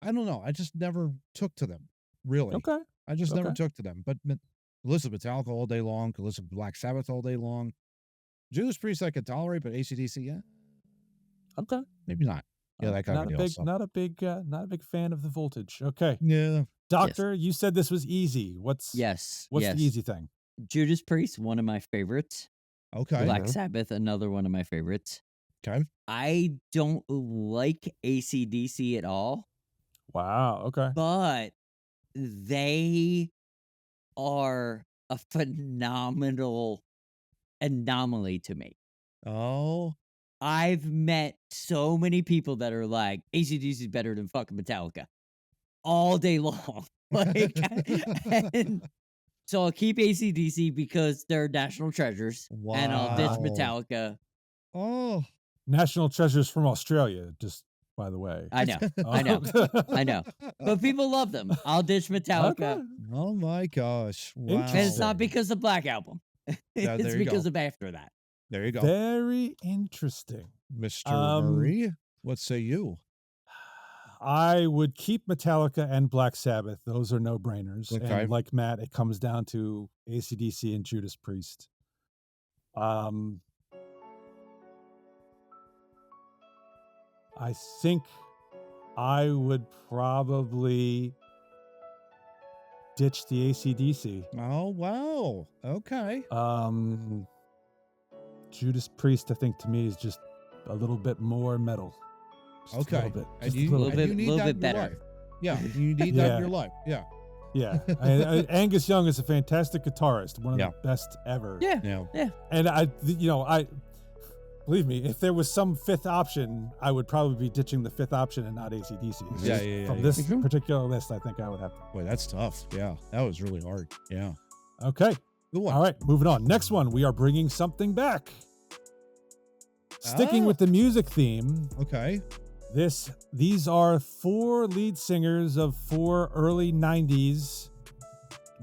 know. I just never took to them, really. Okay. I just never took to them. But listen to Metallica all day long, could listen to Black Sabbath all day long. Judas Priest I could tolerate, but AC/DC, yeah. Okay. Maybe not. Yeah, that kind of deal. Not a big fan of the voltage. Okay. Yeah. Doctor, you said this was easy. What's the easy thing? Judas Priest, one of my favorites. Okay. Black Sabbath, another one of my favorites. Okay. I don't like AC/DC at all. Wow. Okay. But they are a phenomenal anomaly to me. Oh. I've met so many people that are like, AC/DC is better than fucking Metallica all day long. And so I'll keep AC/DC because they're national treasures. Wow. And I'll ditch Metallica. Oh. National treasures from Australia, just by the way. I know. I know. But people love them. I'll ditch Metallica. Okay. Oh my gosh. Wow. And it's not because of Black Album. It's because of after that. There you go. Very interesting. Mr. Murray, what say you? I would keep Metallica and Black Sabbath. Those are no-brainers. Okay. And like Matt, it comes down to AC/DC and Judas Priest. I think I would probably ditch the AC/DC. Oh, wow. Okay. Judas Priest, I think, to me, is just a little bit more metal. Just Okay. a little bit. And Just you, a little and bit. you need little that bit in your better. life. Yeah, you need that in your life. Yeah. Yeah. Angus Young is a fantastic guitarist, one of the best ever. Yeah. And I believe me, if there was some fifth option, I would probably be ditching the fifth option and not AC/DC. From this particular list, I think I would have to. Boy, that's tough. Yeah, that was really hard. Yeah. Okay. Good one. All right, moving on. Next one, we are bringing something back. Sticking with the music theme. Okay. These are 4 lead singers of 4 early 90s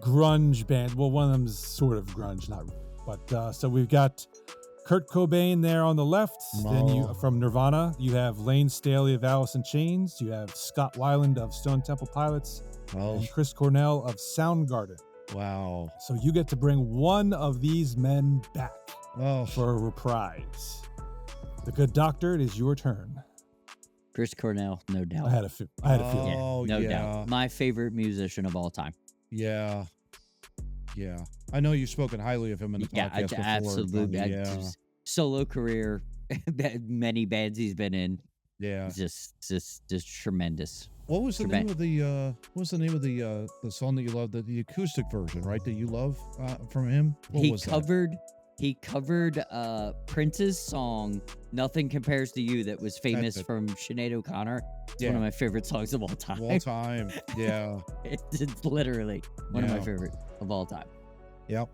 grunge bands. Well, one of them's sort of grunge, not really. But so we've got Kurt Cobain there on the left. Then you from Nirvana, you have Lane Staley of Alice in Chains. You have Scott Weiland of Stone Temple Pilots. And Chris Cornell of Soundgarden. Wow. So you get to bring one of these men back for a reprise. The good doctor, it is your turn. Chris Cornell, no doubt. I had a feeling. Oh, no doubt. My favorite musician of all time. Yeah. Yeah. I know you've spoken highly of him in the podcast before. Absolutely. Solo career, many bands he's been in. Yeah. Just tremendous. What was the name of the the song that you loved, the acoustic version, right? That you love from him? He covered Prince's song "Nothing Compares to You" that was famous from Sinead O'Connor. It's one of my favorite songs of all time. Yeah. It's literally one of my favorite of all time. Yep.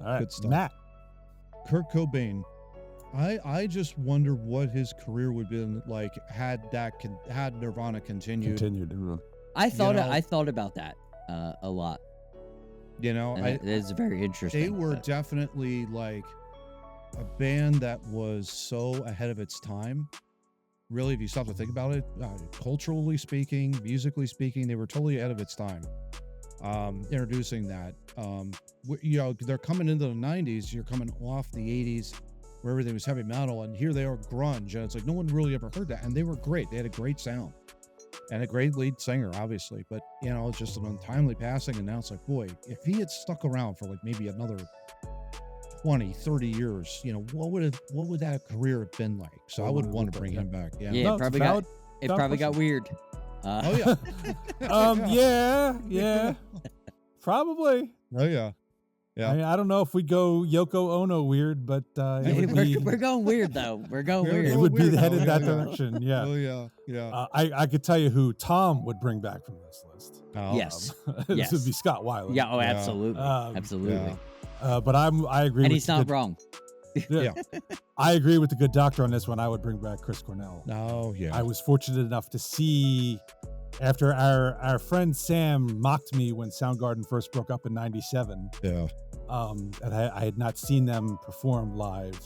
All right, good stuff. Matt. Kurt Cobain. I just wonder what his career would have been like had Nirvana continued. I thought about that a lot. You know, it's very interesting. They were definitely like a band that was so ahead of its time. Really, if you stop to think about it, culturally speaking, musically speaking, they were totally ahead of its time. Introducing that, you know, they're coming into the 90s. You're coming off the 80s, where everything was heavy metal, and here they are grunge, and it's like no one really ever heard that, and they were great. They had a great sound and a great lead singer, obviously, but you know, it's just an untimely passing. And now it's like, boy, if he had stuck around for like maybe another 20, 30 years, you know, what would that career have been like? So I would want to bring him back. Yeah, no, it probably got weird. Oh yeah. yeah, probably. Oh yeah. Yeah. I mean, I don't know if we go Yoko Ono weird, but we're going weird though. We're going weird. It would be headed that direction. Yeah. Oh yeah. Yeah. I could tell you who Tom would bring back from this list. Yes. This would be Scott Weiland. Yeah. Oh, absolutely. Absolutely. Yeah. But I agree. And he's not wrong. Yeah. I agree with the good doctor on this one. I would bring back Chris Cornell. Oh yeah. I was fortunate enough to see, after our friend Sam mocked me when Soundgarden first broke up in '97. Yeah. And I had not seen them perform live.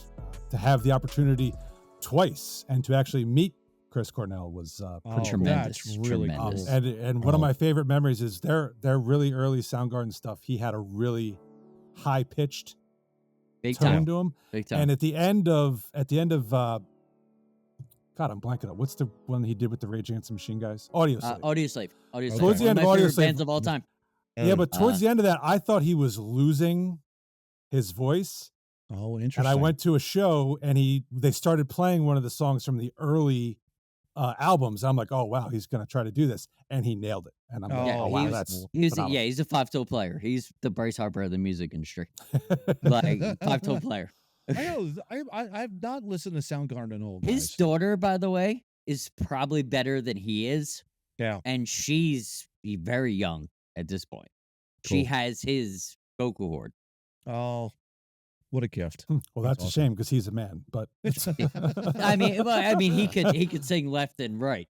To have the opportunity twice and to actually meet Chris Cornell was tremendous. That's really tremendous. cool. And one of my favorite memories is their really early Soundgarden stuff. He had a really high pitched tone to him. Big time. And at the end of God, I'm blanking out. What's the one he did with the Rage Against the Machine guys? Audio Slave. Audio Slave. Towards the end of Audio Slave, bands of all time. Yeah, but towards the end of that, I thought he was losing his voice. Oh, interesting. And I went to a show, and they started playing one of the songs from the early albums. I'm like, oh wow, he's gonna try to do this, and he nailed it. And I'm like, oh wow, that's he's a 5-tool player. He's the Bryce Harper of the music industry, like 5-tool player. I know. I've not listened to Soundgarden in old. His daughter, by the way, is probably better than he is. Yeah, and she's very young at this point. Cool. She has his vocal cord. Oh, what a gift! Well, that's awesome. A shame because he's a man. But I mean, he could sing left and right.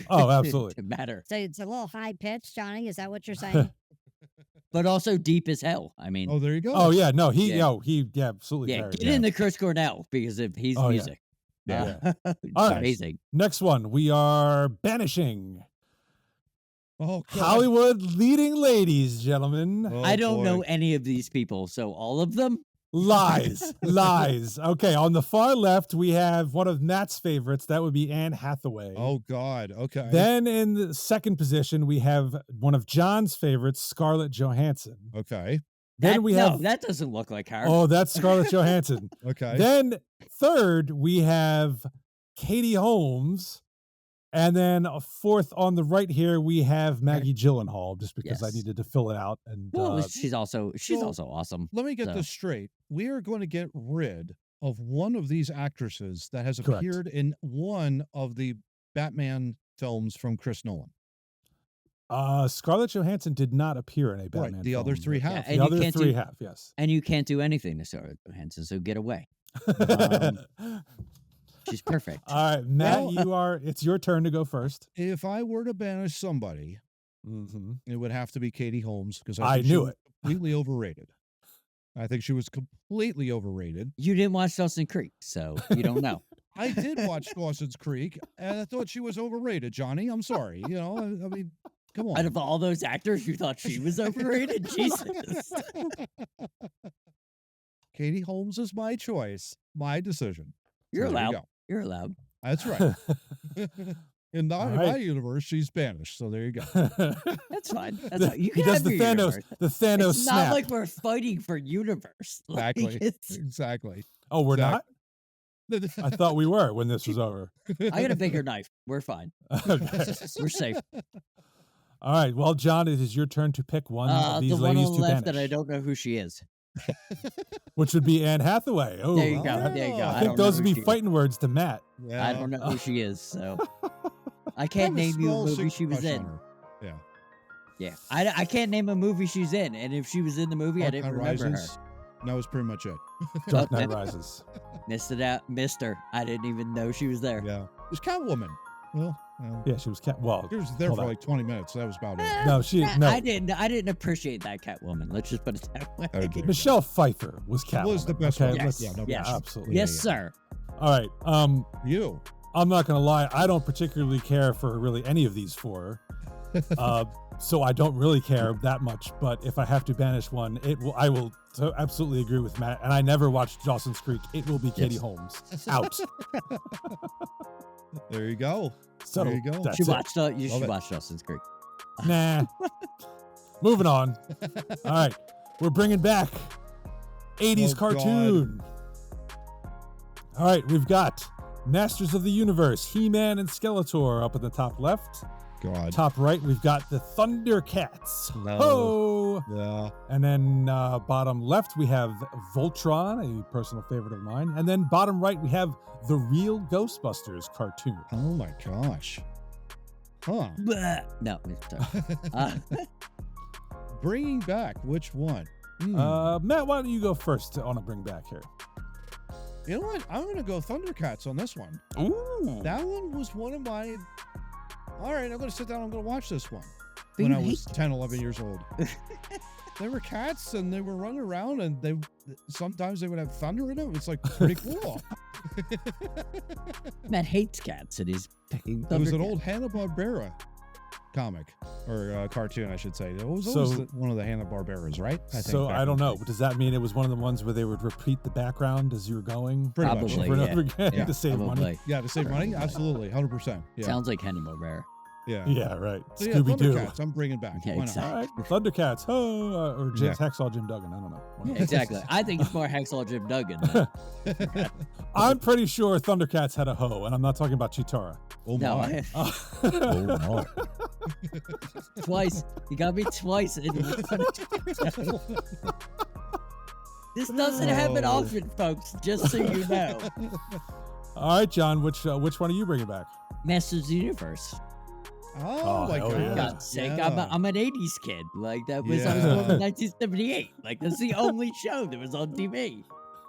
Oh, absolutely. To matter. So it's a little high pitched, Johnny. Is that what you're saying? But also deep as hell. I mean. Oh, there you go. Oh yeah, no, he absolutely. Yeah, get into Chris Cornell because if he's music. Yeah. All right. Amazing. Next one, we are banishing. Oh, God. Hollywood leading ladies, gentlemen. Oh, I don't know any of these people, so all of them? Lies. Okay, on the far left, we have one of Matt's favorites. That would be Anne Hathaway. Oh, God. Okay. Then in the second position, we have one of John's favorites, Scarlett Johansson. Okay. Then that doesn't look like her. Oh, that's Scarlett Johansson. Okay. Then third, we have Katie Holmes. And then fourth on the right here, we have Maggie Gyllenhaal, just because I needed to fill it out. And she's also awesome. Let me get this straight. We are going to get rid of one of these actresses that has appeared in one of the Batman films from Chris Nolan. Scarlett Johansson did not appear in a Batman film. The other three have. The other three have, yes. And you can't do anything to Scarlett Johansson, so get away. She's perfect. All right, Matt, it's your turn to go first. If I were to banish somebody, it would have to be Katie Holmes, because I knew it. Completely overrated. I think she was completely overrated. You didn't watch Dawson's Creek, so you don't know. I did watch Dawson's Creek, and I thought she was overrated, Johnny. I'm sorry. You know, I mean, come on. Out of all those actors, you thought she was overrated? Jesus. Katie Holmes is my choice, my decision. You're allowed. You're allowed. That's right. In my universe, she's banished. So there you go. That's fine. That's fine. You can he does the Thanos. Universe. The Thanos it's snap. Not like we're fighting for universe. Exactly. Oh, we're not. I thought we were when this was over. I got a bigger knife. We're fine. We're safe. All right. Well, John, it is your turn to pick one of these the ladies one on the left banish. that I don't know who she is. Which would be Anne Hathaway. Oh, there you go. There you go. I think those would be fighting words to Matt. Yeah. I don't know who she is, so I can't name you a movie she was in. Yeah. Yeah. I can't name a movie she's in, and if she was in the movie, I didn't remember her. That was pretty much it. Dark Knight Rises. Missed it out, Mister. I didn't even know she was there. Yeah. It was Catwoman. Well, Yeah, she was Well, she was there hold for on. like 20 minutes. So that was about it. No, no. I didn't appreciate that Catwoman. Let's just put it that way. Okay. Michelle Pfeiffer was Catwoman. Was the best okay? one. Yes. Yeah, no Yes. question. Absolutely. Yes, sir. All right. You. I'm not gonna lie. I don't particularly care for really any of these four. So I don't really care that much. But if I have to banish one, I will absolutely agree with Matt. And I never watched Dawson's Creek. It will be Katie Holmes. Out. There you go. So There you go. that's You it. should watch Dawson's Creek. Nah. Moving on. All right. We're bringing back 80s Oh, cartoon. All right. We've got Masters of the Universe, He-Man and Skeletor up at the top left. God. Top right, we've got the Thundercats. No. Ho! Yeah. And then bottom left, we have Voltron, a personal favorite of mine. And then bottom right, we have the Real Ghostbusters cartoon. Oh my gosh. Huh. Blah. No, sorry. Bringing back which one? Matt, why don't you go first on a bring back here? You know what? I'm going to go Thundercats on this one. Ooh. That one was one of my... All right, I'm going to sit down. I'm going to watch this one. But When you I was hate 10, 11 years old. They were cats and they were running around and sometimes they would have thunder in them. It's like pretty cool. Matt hates cats and he's picking It was an Thundercats. old Hanna-Barbera comic or cartoon, I should say. It was So- always one of the Hanna-Barberas, right? So back I in don't the know. day. Does that mean it was one of the ones where they would repeat the background as you were going? Pretty much. Probably. Over and yeah. over again Yeah, to save money? Probably. Yeah, to save money? Probably. Absolutely. 100%. Yeah. Sounds like Hanna-Barbera. Yeah. Yeah, right. So, yeah, Scooby-Doo. Thundercats, I'm bringing back. Yeah, Why not? exactly. All right, Thundercats, or Yeah. Hacksaw Jim Duggan. I don't know. One of Yeah, those. exactly. I think it's more Hacksaw Jim Duggan. than- I'm pretty sure Thundercats had a hoe, and I'm not talking about Chitara. Oh, no, my. Oh, twice. You got me twice. This doesn't happen Oh. often, folks. Just so you know. All right, John, which one are you bringing back? Masters of the Universe. Oh, my hell God. yeah. For God's sake, Yeah. I'm an 80s kid. Like, I was Yeah. born in 1978. Like, that's the only show that was on TV. And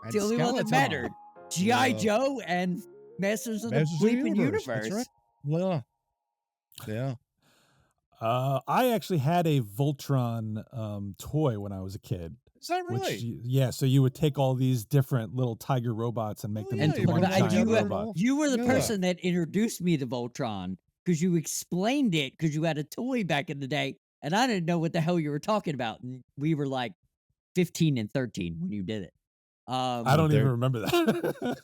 It's the only one that Skeleton. mattered. G.I. Yeah. Joe and Masters of the Masters of the Bleeping Universe. That's right. Well, yeah. I actually had a Voltron toy when I was a kid. Is that really? Yeah, so you would take all these different little tiger robots and make Oh, them yeah, into you one put them giant together. robot. You were the Yeah. person that introduced me to Voltron because you explained it because you had a toy back in the day, and I didn't know what the hell you were talking about. And we were like 15 and 13 when you did it. I don't even remember that.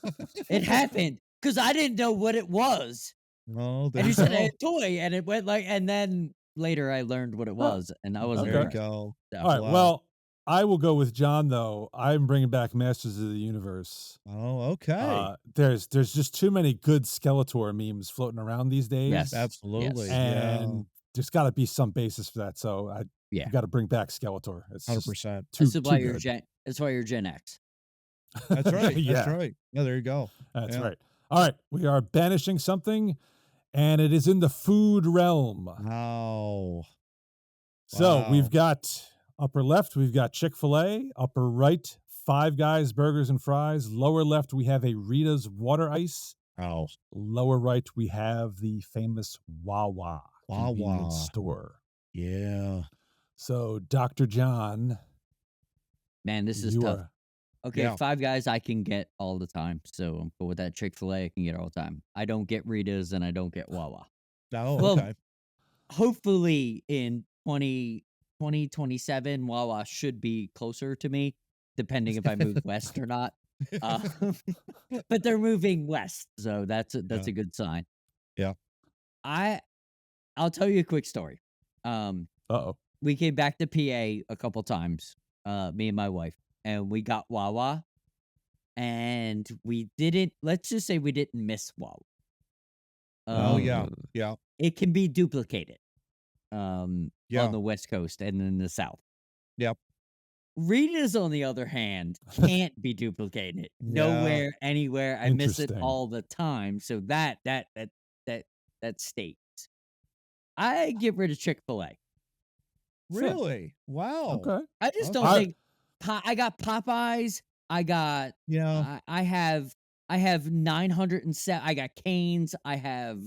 It happened because I didn't know what it was. Oh, there And you you said go. a toy, and it went like, and then later I learned what it was, and I wasn't Okay. There you impressed. go. So, All right, Wow. well, I will go with John, though. I'm bringing back Masters of the Universe. Oh, okay. There's just too many good Skeletor memes floating around these days. Yes. Absolutely. And there's got to be some basis for that. So I Yeah. got to bring back Skeletor. It's Yeah, just 100%. too, That's why too you're good. That's why you're Gen X. That's right. Yeah. That's right. Yeah, there you go. That's Yeah. right. All right, we are banishing something, and it is in the food realm. Wow. So Wow. we've got upper left, we've got Chick-fil-A. Upper right, Five Guys Burgers and Fries. Lower left, we have a Rita's Water Ice. Wow. Lower right, we have the famous Wawa Wawa. convenience store. Yeah. So, Dr. John, Man, this is you tough. are Okay, Yeah. Five Guys I can get all the time. So, but with that Chick-fil-A, I can get all the time. I don't get Rita's and I don't get Wawa. Oh, Well, okay. Hopefully in 2027, Wawa should be closer to me, depending if I move west or not. Uh, but they're moving west, so that's a Yeah. good sign. Yeah. I'll tell you a quick story. uh-oh. We came back to PA a couple times, me and my wife, and we got Wawa, and we didn't. Let's just say we didn't miss Wawa. Oh, yeah. Yeah. It can be duplicated. Yeah. On the West Coast and in the South. Yep. Rita's, on the other hand, can't be duplicated. Yeah. Nowhere, anywhere. I miss it Interesting. all the time. So that states. I get rid of Chick-fil-A. Really? Wow. Okay. I just don't Okay. think I got Popeyes. I got I have 907. I got Cane's. I have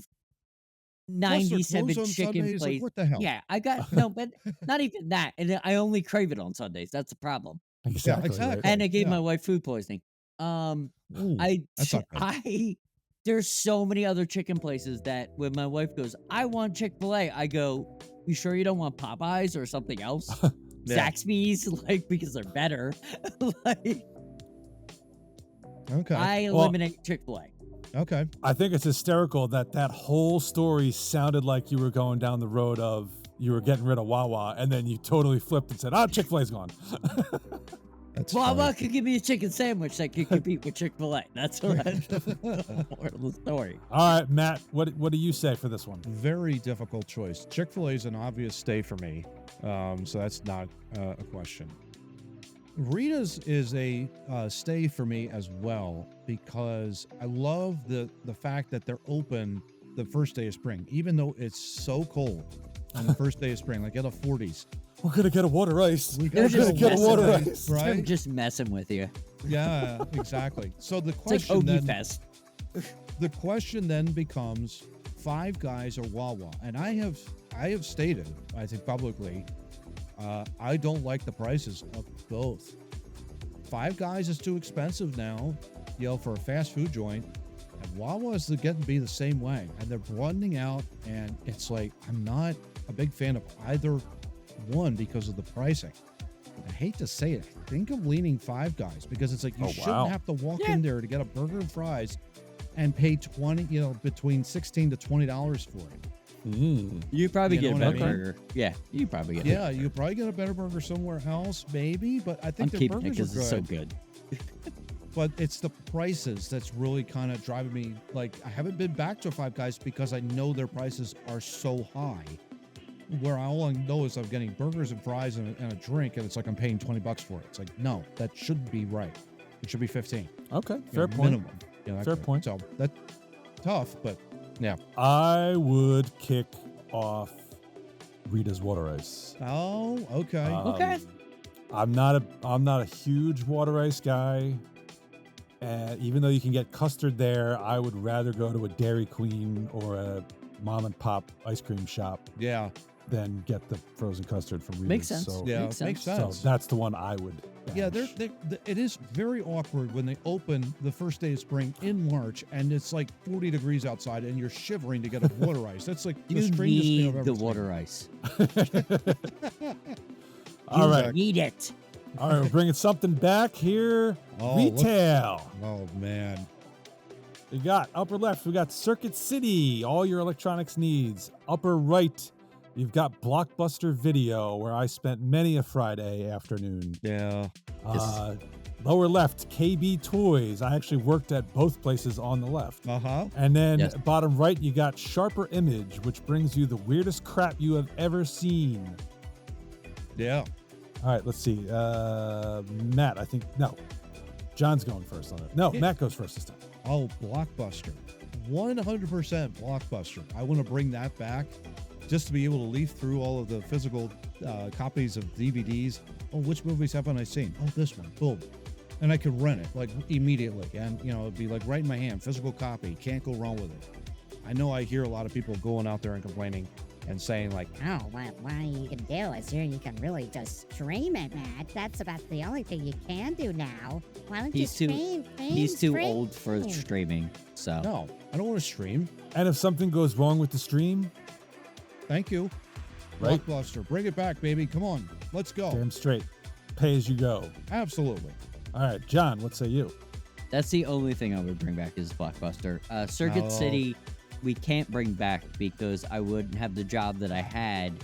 Plus they're 97 closed on chicken Sundays. Like, places. what the hell? Yeah, I got no, but not even that. And I only crave it on Sundays. That's the problem. Exactly. exactly. Right. And I gave my wife food poisoning. Ooh, I that's not good. there's so many other chicken places that when my wife goes, I want Chick-fil-A, I go, you sure you don't want Popeyes or something else? Yeah. Zaxby's, like, because they're better. Like, Okay. I eliminate Chick-fil-A. Okay. I think it's hysterical that whole story sounded like you were going down the road of you were getting rid of Wawa, and then you totally flipped and said, Chick-fil-A's gone. That's Wawa funny. could give me a chicken sandwich that could compete with Chick-fil-A. That's what moral of the story. All right, Matt, what do you say for this one? Very difficult choice. Chick-fil-A is an obvious stay for me, so that's not a question. Rita's is a stay for me as well because I love the fact that they're open the first day of spring, even though it's so cold on the first day of spring, like in the 40s. We're gonna get a water ice. They're just get a water messing ice. They're Right? just messing with you. Yeah, exactly. So the It's like question Ogie then, Fest. the question then becomes Five Guys or Wawa, and I have stated, I think publicly, I don't like the prices of both. Five Guys is too expensive now, for a fast food joint, and Wawa is getting to be the same way, and they're broadening out, and it's like I'm not a big fan of either one because of the pricing. I hate to say it, I think I'm leaning Five Guys because it's like you shouldn't have to walk in there to get a burger and fries and pay between $16 to $20 for it. You probably You get a know what better I mean? burger. Yeah, you probably get. Yeah, you probably get a better burger somewhere else, maybe. But I I'm think their keeping it burgers because are it's good. so good. But it's the prices that's really kind of driving me. Like I haven't been back to Five Guys because I know their prices are so high. Where all I know is I'm getting burgers and fries and a drink, and it's like I'm paying $20 for it. It's like no, that shouldn't be right. It should be 15. Okay, fair point. Minimum. Fair point. So that's tough, but yeah. I would kick off Rita's water ice. Oh, okay. Okay. I'm not a huge water ice guy, and even though you can get custard there, I would rather go to a Dairy Queen or a mom and pop ice cream shop Yeah. than get the frozen custard from Rita's. Makes sense. So, Yeah, Makes makes sense. sense. so that's the one I would. Yeah, bash. it is very awkward when they open the first day of spring in March and it's like 40 degrees outside and you're shivering to get a water ice. That's like the You strangest thing I've need ever the seen. water ice. All right. Need it. All right, we're bringing something back here. Oh, Retail. Oh, man. We got upper left, we got Circuit City, all your electronics needs. Upper right, you've got Blockbuster Video, where I spent many a Friday afternoon. Yeah. Lower left, KB Toys. I actually worked at both places on the left. Uh-huh. And then Yes. bottom right, you got Sharper Image, which brings you the weirdest crap you have ever seen. Yeah. All right, let's see. Matt, I think, no. John's going first on it. No, Matt goes first this time. Oh, Blockbuster. 100% Blockbuster. I want to bring that back just to be able to leaf through all of the physical copies of DVDs. Oh, which movies haven't I seen? Oh, this one. Boom. And I could rent it like immediately. And, it'd be like right in my hand, physical copy. Can't go wrong with it. I know I hear a lot of people going out there and complaining and saying like, Oh, well, what you can do is you can really just stream it, Matt. That's about the only thing you can do now. Why don't He's you too- stream? He's too stream? old for streaming. So no, I don't want to stream. And if something goes wrong with the stream, Thank you. Right. Blockbuster. Bring it back, baby. Come on. Let's go. damn straight. Pay as you go. Absolutely. All right, John, what say you? that's the only thing I would bring back is Blockbuster. Circuit Oh. City, we can't bring back because I wouldn't have the job that I had.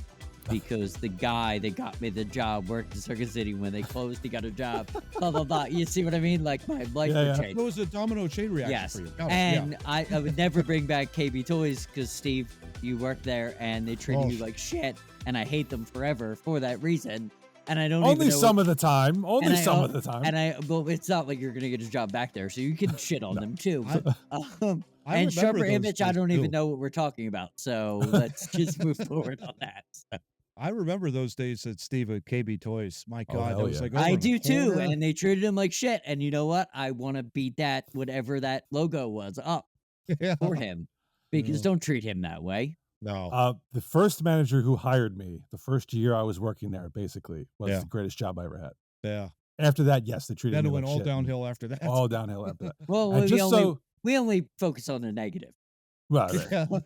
Because the guy that got me the job worked in Circuit City. When they closed, he got a job. Blah blah blah. You see what I mean? Like my life Yeah, would yeah. change. It was a domino chain reaction Yes, for you. Got it. and I would never bring back KB Toys because Steve, you worked there and they treated Oh. you like shit, and I hate them forever for that reason. And I don't Only even know some of the time. Only and I some al- of the time. And well, it's not like you're gonna get a job back there, so you can shit on them too. I And remember Sharper those Image, I days, don't too. even know what we're talking about, so let's just move forward on that. I remember those days at Steve at KB Toys. My Oh, God, hell that was yeah. like over I in the do too, corner. and they treated him like shit. And you know what? I want to beat that whatever that logo was up Yeah. for him, because Yeah. don't treat him that way. No. The first manager who hired me, the first year I was working there, basically, was Yeah. the greatest job I ever had. Yeah. After that, yes, they treated Then me it went like all shit. downhill after that. All downhill after that. Well, And just so, we only focus on the negative. well, right, Yeah. right.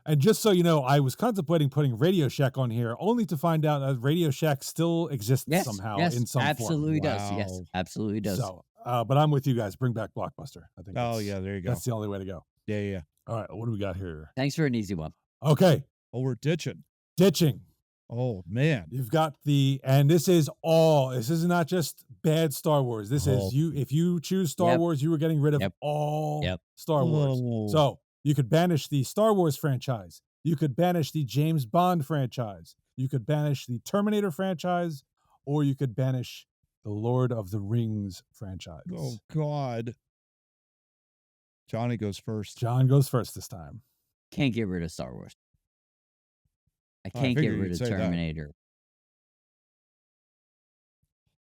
And just so you know, I was contemplating putting Radio Shack on here, only to find out that Radio Shack still exists Yes, somehow yes, in some absolutely form. does. Yes, Wow. absolutely does. So, but I'm with you guys. Bring back Blockbuster. I think. Oh, yeah, there you go. That's the only way to go. Yeah, yeah. All right, what do we got here? Thanks for an easy one. Okay, Oh, we're ditching. ditching. Oh, man. You've got and this is not just bad Star Wars. This Oh. is if you choose Star Yep. Wars, you are getting rid of Yep. all Yep. Star Wars. Oh. So you could banish the Star Wars franchise. You could banish the James Bond franchise. You could banish the Terminator franchise, or you could banish the Lord of the Rings franchise. Oh, God. Johnny goes first. John goes first this time. Can't get rid of Star Wars. I I can't get figured rid you'd of say that. Terminator.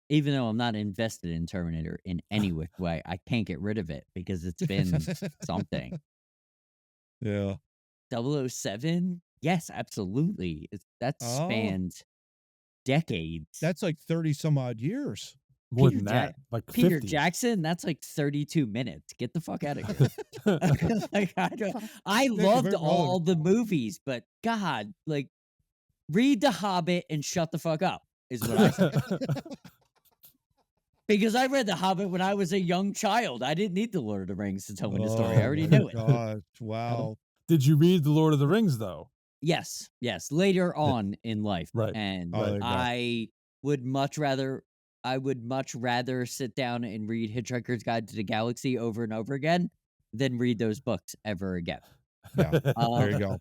Even though I'm not invested in Terminator in any which way, I can't get rid of it because it's been something. Yeah. 007? Yes, absolutely. That Oh. spanned decades. That's like 30 some odd years. More Peter than that, like Peter 50. Jackson, that's like 32 minutes. Get the fuck out of here. Like, I you loved very all the movies, but God, like, read The Hobbit and shut the fuck up, is what I say. Because I read The Hobbit when I was a young child. I didn't need The Lord of the Rings to tell me the story. I already my knew it. Gosh, wow. Did you read The Lord of the Rings, though? Yes, later on in life. Right. And Oh, there you go. I would much rather sit down and read Hitchhiker's Guide to the Galaxy over and over again than read those books ever again. Yeah. There you go.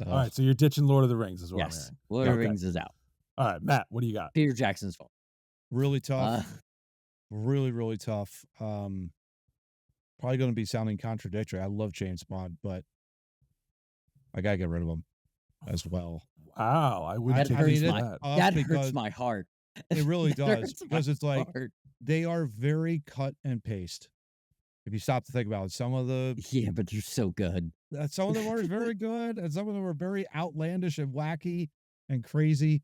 All right, so you're ditching Lord of the Rings, is what I'm Yes. hearing. Lord of the Okay. Rings is out. All right, Matt, what do you got? Peter Jackson's fault. Really tough. Uh, Really, really tough. Probably going to be sounding contradictory. I love James Bond, but I got to get rid of him as well. Wow, I wouldn't That take hurts you for my- that. that because hurts my heart. It really That does, hurts my because it's like heart. they are very cut and paste. If you stop to think about it, some of them But you're so good. are very good, and some of them are very outlandish and wacky and crazy.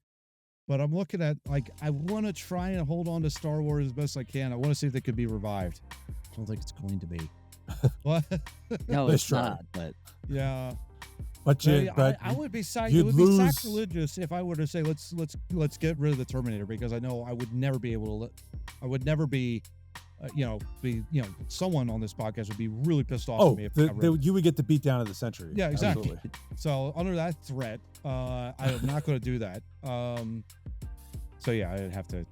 But I'm looking at, like, I want to try and hold on to Star Wars as best I can. I want to see if they could be revived. I don't think it's going to be. What? No, Let's it's try. not. But Yeah. But I would be it you'd would lose- be sacrilegious if I were to say let's get rid of the Terminator, because I know I would never be able to. I would never be, someone on this podcast would be really pissed off at me if I got rid of it. you would get the beat down of the century. Yeah, exactly. Absolutely. So under that threat, I am not going to do that. So yeah, I'd have to.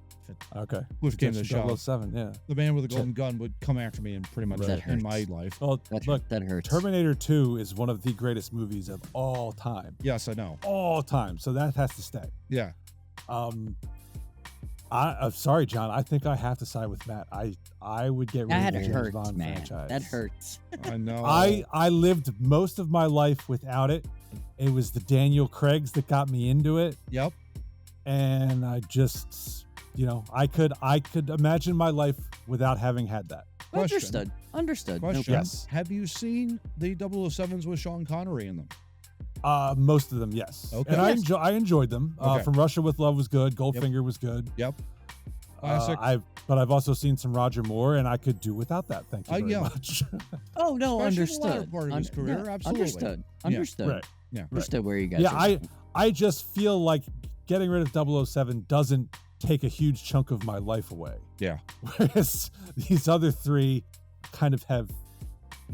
Okay. Which came to the show, 007, yeah. the man with the golden gun would come after me in pretty much That in my hurts. life. Well, look, that hurts. Terminator 2 is one of the greatest movies of all time. Yes, I know. All time. So that has to stay. Yeah. I'm sorry, John. I think I have to side with Matt. I would get rid That of the James hurts, Bond man. franchise. That hurts. I know. I lived most of my life without it. It was the Daniel Craigs that got me into it, Yep. and I just, I could imagine my life without having had that. Question. Understood. No Question. problem. Yes. Have you seen the 007s with Sean Connery in them? Most of them, yes. Okay. And Yes. I enjoyed them. Okay. From Russia with Love was good. Goldfinger was good. Yep. Classic. But I've also seen some Roger Moore, and I could do without that. Thank you very yeah. much. Oh no, Especially the latter understood. part of his career, absolutely. Understood. Yeah. Understood. Right. Yeah. Understood where you guys. Yeah, are. I just feel like getting rid of 007 doesn't take a huge chunk of my life away. Yeah. Whereas these other three kind of have,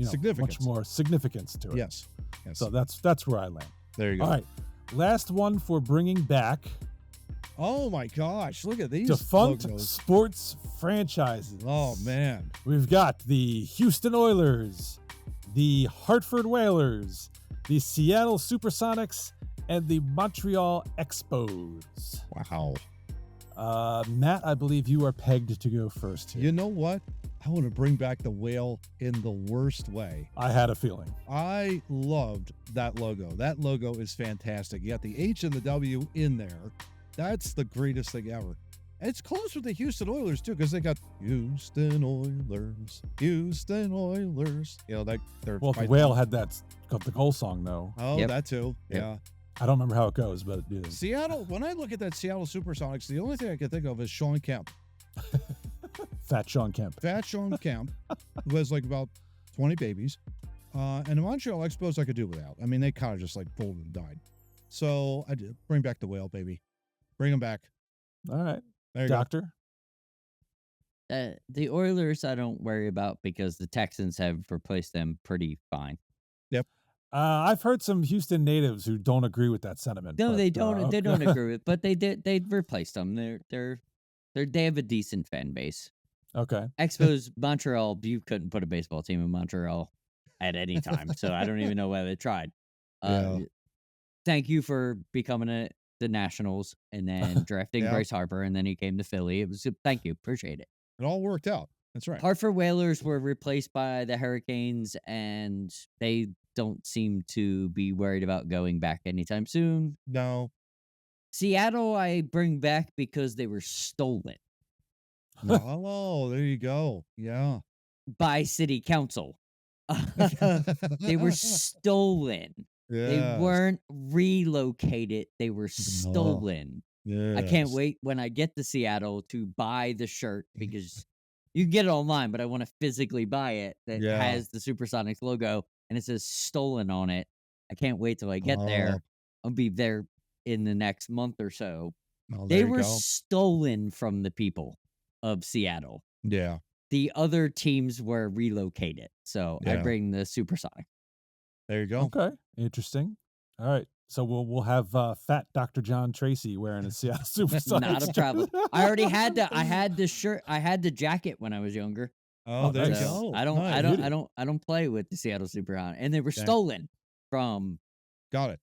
Significance. much more significance to it. Yes. Yes. So that's where I land. There you go. All right. Last one for bringing back Oh my gosh! Look at these defunct logos. sports franchises. Oh man. We've got the Houston Oilers, the Hartford Whalers, the Seattle Supersonics, and the Montreal Expos. Wow. Matt, I believe you are pegged to go first here. You know what? I want to bring back the whale in the worst way. I had a feeling. I loved that logo. That logo is fantastic. You got the H and the W in there. That's the greatest thing ever. And it's close with the Houston Oilers, too, because they got Houston Oilers. You know, they're Well, the whale had the goal song, though. Oh, that too. Yep. Yeah. I don't remember how it goes, but it is. Seattle, when I look at that Seattle Supersonics, the only thing I can think of is Sean Kemp. Fat Sean Kemp. Fat Sean Kemp, who has like about 20 babies. And the Montreal Expos I could do without. I mean, they kind of just like folded and died. So I did. Bring back the whale, baby. Bring him back. All right. There you Doctor? The Oilers I don't worry about because the Texans have replaced them pretty fine. Yep. I've heard some Houston natives who don't agree with that sentiment. No, but, they don't. okay. They don't agree with, but they replaced them. They have a decent fan base. Okay. Expos Montreal, you couldn't put a baseball team in Montreal at any time, so I don't even know why they tried. Thank you for becoming the Nationals and then drafting Bryce Harper, and then he came to Philly. It was thank you, appreciate it. It all worked out. That's right. Hartford Whalers were replaced by the Hurricanes, and they don't seem to be worried about going back anytime soon. No. Seattle, I bring back because they were stolen. Oh, there you go. Yeah. By city council. They were stolen. Yes. They weren't relocated. They were stolen. Yes. I can't wait when I get to Seattle to buy the shirt because you can get it online, but I want to physically buy it that has the Supersonics logo and it says stolen on it. I can't wait till I get there. I'll be there in the next month or so. Oh, they were stolen from the people of Seattle. Yeah. The other teams were relocated. So I bring the Supersonic. There you go. Okay. Interesting. All right. So we'll have fat Dr. John Tracy wearing a Seattle Supersonics. Not a problem. I already had I had the shirt. I had the jacket when I was younger. Oh, there you go. I don't play with the Seattle Supersonics, and they were stolen from. Got it.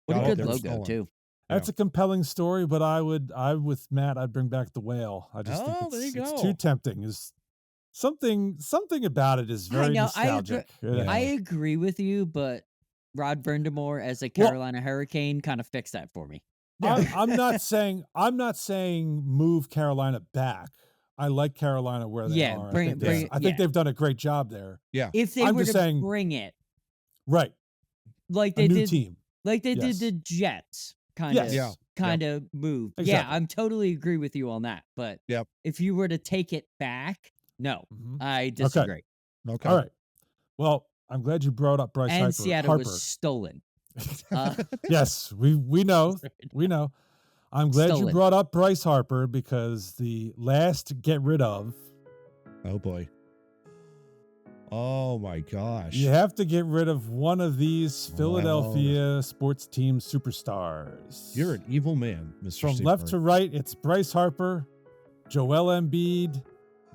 What a good logo too. That's a compelling story, but I with Matt, I'd bring back the whale. I just think it's too tempting. Is something about it is very nostalgic. I agree with you, but Rod Brindamore as a Carolina Hurricane kind of fixed that for me. I'm not saying move Carolina back. I like Carolina where they are. I think they've done a great job there. Yeah. If they were to bring it. Right. Like they did team. Like they did the Jets kind of move. Exactly. Yeah, I'm totally agree with you on that. But if you were to take it back, no, I disagree. Okay. All right. Well, I'm glad you brought up Bryce Harper. And Seattle was stolen. Yes, we know. We know. I'm glad you brought up Bryce Harper because the last get rid of. Oh, boy. Oh, my gosh. You have to get rid of one of these Philadelphia sports team superstars. You're an evil man, Mr. From left to right, it's Bryce Harper, Joel Embiid,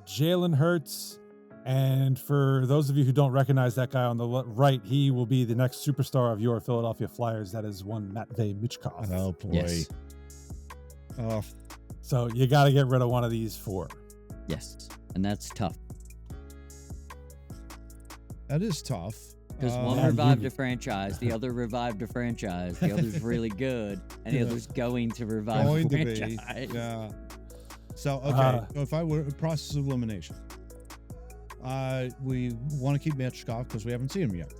Jalen Hurts, and for those of you who don't recognize that guy on the right, he will be the next superstar of your Philadelphia Flyers. That is one Matvei Michkov. Oh, boy. Yes. Oh. So you got to get rid of one of these four. Yes, and that's tough. That is tough. Because one revived a franchise, the other revived a franchise, the other's really good, and the other's going to revive a franchise. Yeah. So, okay, so if I were a process of elimination, we want to keep Michkov because we haven't seen him yet.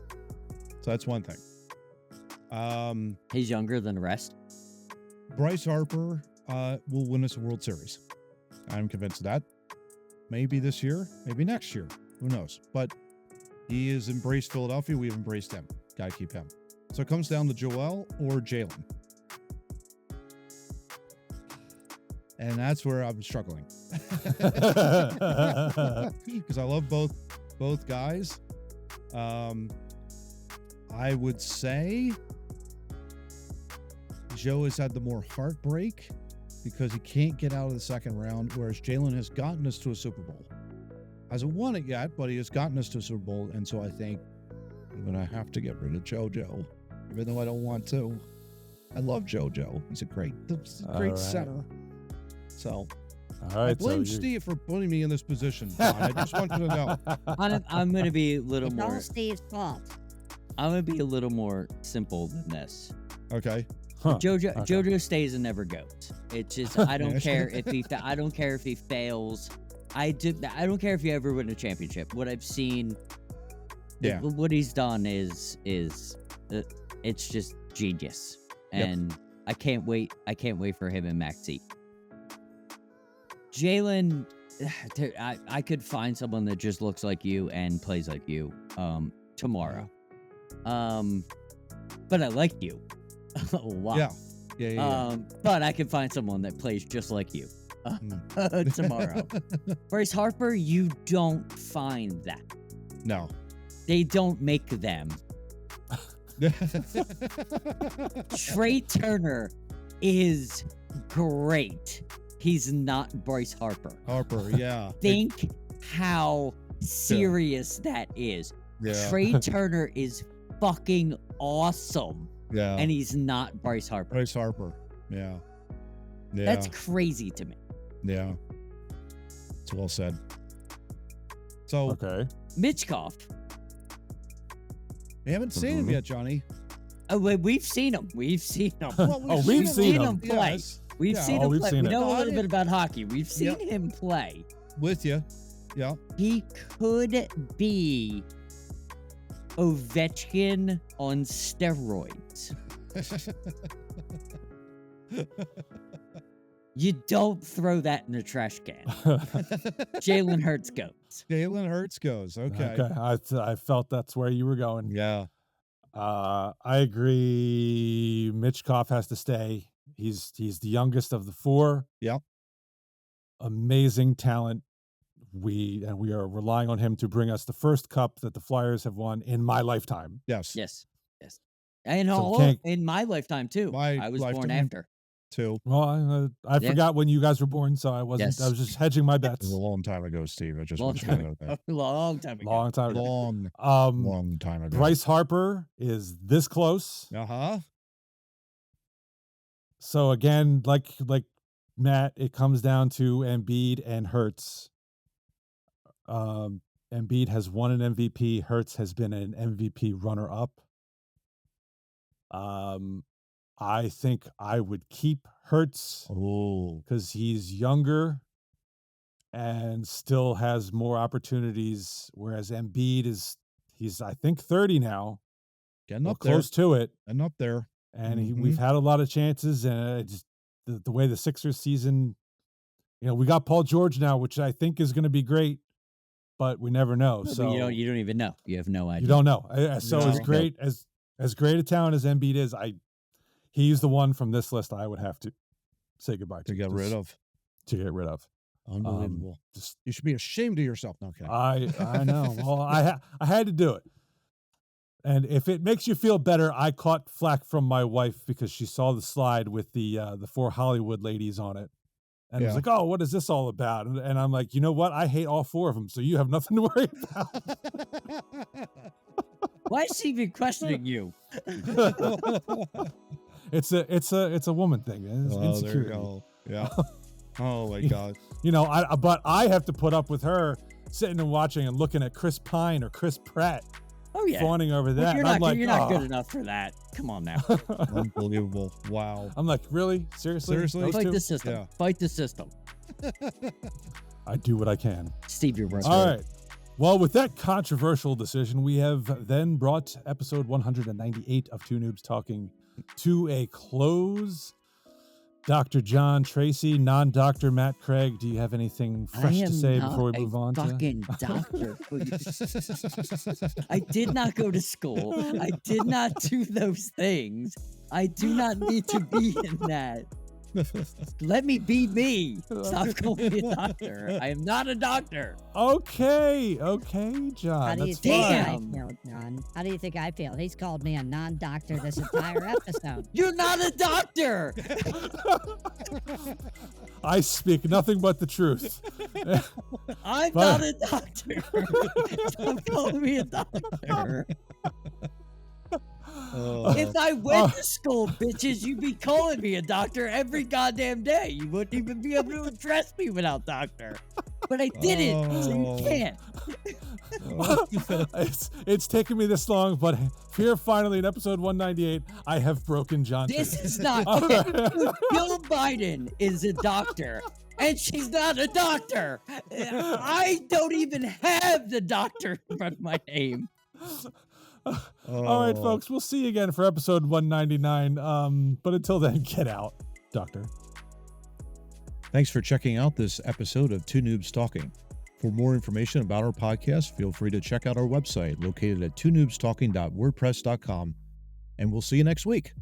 So that's one thing. He's younger than the rest. Bryce Harper will win us a World Series. I'm convinced of that. Maybe this year, maybe next year. Who knows? But he has embraced Philadelphia. We've embraced him. Got to keep him. So it comes down to Joel or Jalen. And that's where I'm struggling. Because I love both guys. I would say Joe has had the more heartbreak because he can't get out of the second round, whereas Jalen has gotten us to a Super Bowl. Hasn't won it yet, but he has gotten us to a Super Bowl, and so I think I'm going to have to get rid of JoJo, even though I don't want to. I love JoJo. He's a great center. So I blame Steve for putting me in this position, Don. I just want you to know. I'm going to be a little it's more. all Steve's fault. I'm gonna be a little more simple than this. Okay. Huh. JoJo stays and never goes. It's just I don't care if he fails. I don't care if he ever win a championship. What I've seen, what he's done is it's just genius, and I can't wait for him and Maxie. Jalen, I could find someone that just looks like you and plays like you tomorrow. But I like you a lot. Yeah. But I can find someone that plays just like you tomorrow. Bryce Harper, you don't find that. No. They don't make them. Trey Turner is great. He's not Bryce Harper. Think how serious that is. Yeah. Trey Turner is fucking awesome. Yeah. And he's not Bryce Harper. Bryce Harper. Yeah. That's crazy to me. Yeah. It's well said. So, Okay. Mitchkoff. we haven't seen him yet, Johnny. Oh, wait, we've seen him. We've seen him. Well, we've seen him play. Yes. We've Yeah. seen Oh, him we've play. seen We it. know a No, I little bit didn't- about hockey. We've seen him play. With you. Yeah. He could be Ovechkin on steroids. You don't throw that in a trash can. Jalen Hurts goes. Jalen Hurts goes. Okay. I felt that's where you were going. Yeah. I agree. Mitchkoff has to stay. He's the youngest of the four. Yep. Amazing talent. We are relying on him to bring us the first cup that the Flyers have won in my lifetime. Yes. Yes. And So in my lifetime too. I was born lifetime. after. Too. Well, I forgot when you guys were born, so I wasn't. Yes. I was just hedging my It bets. was a long time ago, Steve. I just Long want you to know time, that. long time ago. Long time ago. Long time ago. Bryce Harper is this close. Uh-huh. So again, like Matt, it comes down to Embiid and Hurts. Embiid has won an MVP. Hurts has been an MVP runner-up. I think I would keep Hurts because he's younger and still has more opportunities, whereas Embiid he's I think 30 now, Getting up close to it, and up there. and we've had a lot of chances, and just the way the Sixers season, we got Paul George now, which I think is going to be great, but we never know. No, So but you don't even know. You have no idea. you don't know. So No. as great a talent as Embiid is, he's the one from this list I would have to say goodbye to. To get rid of. To get rid of. Unbelievable. Just You should be ashamed of yourself. No, okay. I know. Well, I had to do it. And if it makes you feel better, I caught flack from my wife because she saw the slide with the 4 Hollywood ladies on it. And was like, oh, what is this all about? And I'm like, you know what? I hate all 4 of them, so you have nothing to worry about. Why is she even questioning you? It's a woman thing. It's There you insecurity. go. Yeah. Oh my God. But I have to put up with her sitting and watching and looking at Chris Pine or Chris Pratt Oh yeah. fawning over Well, that. you're And not, I'm like, you're not good "Oh." enough for that. Come on now. Unbelievable. Wow. I'm like, really? Seriously? Seriously? Those Fight two? the system. Yeah. Fight the system. I do what I can. Steve, you're right. All right. Well, with that controversial decision, we have then brought episode 198 of Two Noobs Talking to a close. Dr. John Tracy, non-Dr. Matt Craig, do you have anything fresh to say before we move on to? Fucking doctor. I did not go to school. I did not do those things. I do not need to be in that. Let me be me. Stop calling me a doctor. I am not a doctor. Okay, John. How do you That's think I fine. feel, John? How do you think I feel? He's called me a non-doctor this entire episode. You're not a doctor. I speak nothing but the truth. I'm But- not a doctor. Stop calling me a doctor. If I went to school, bitches, you'd be calling me a doctor every goddamn day. You wouldn't even be able to address me without doctor. But I didn't, so you can't. It's taken me this long, but here finally in episode 198, I have broken John. This is not Joe Biden is a doctor, and she's not a doctor. I don't even have the doctor in front of my name. All right, folks, we'll see you again for episode 199. But until then, get out, Doctor. Thanks for checking out this episode of Two Noobs Talking. For more information about our podcast, feel free to check out our website located at twonoobstalking.wordpress.com, and we'll see you next week.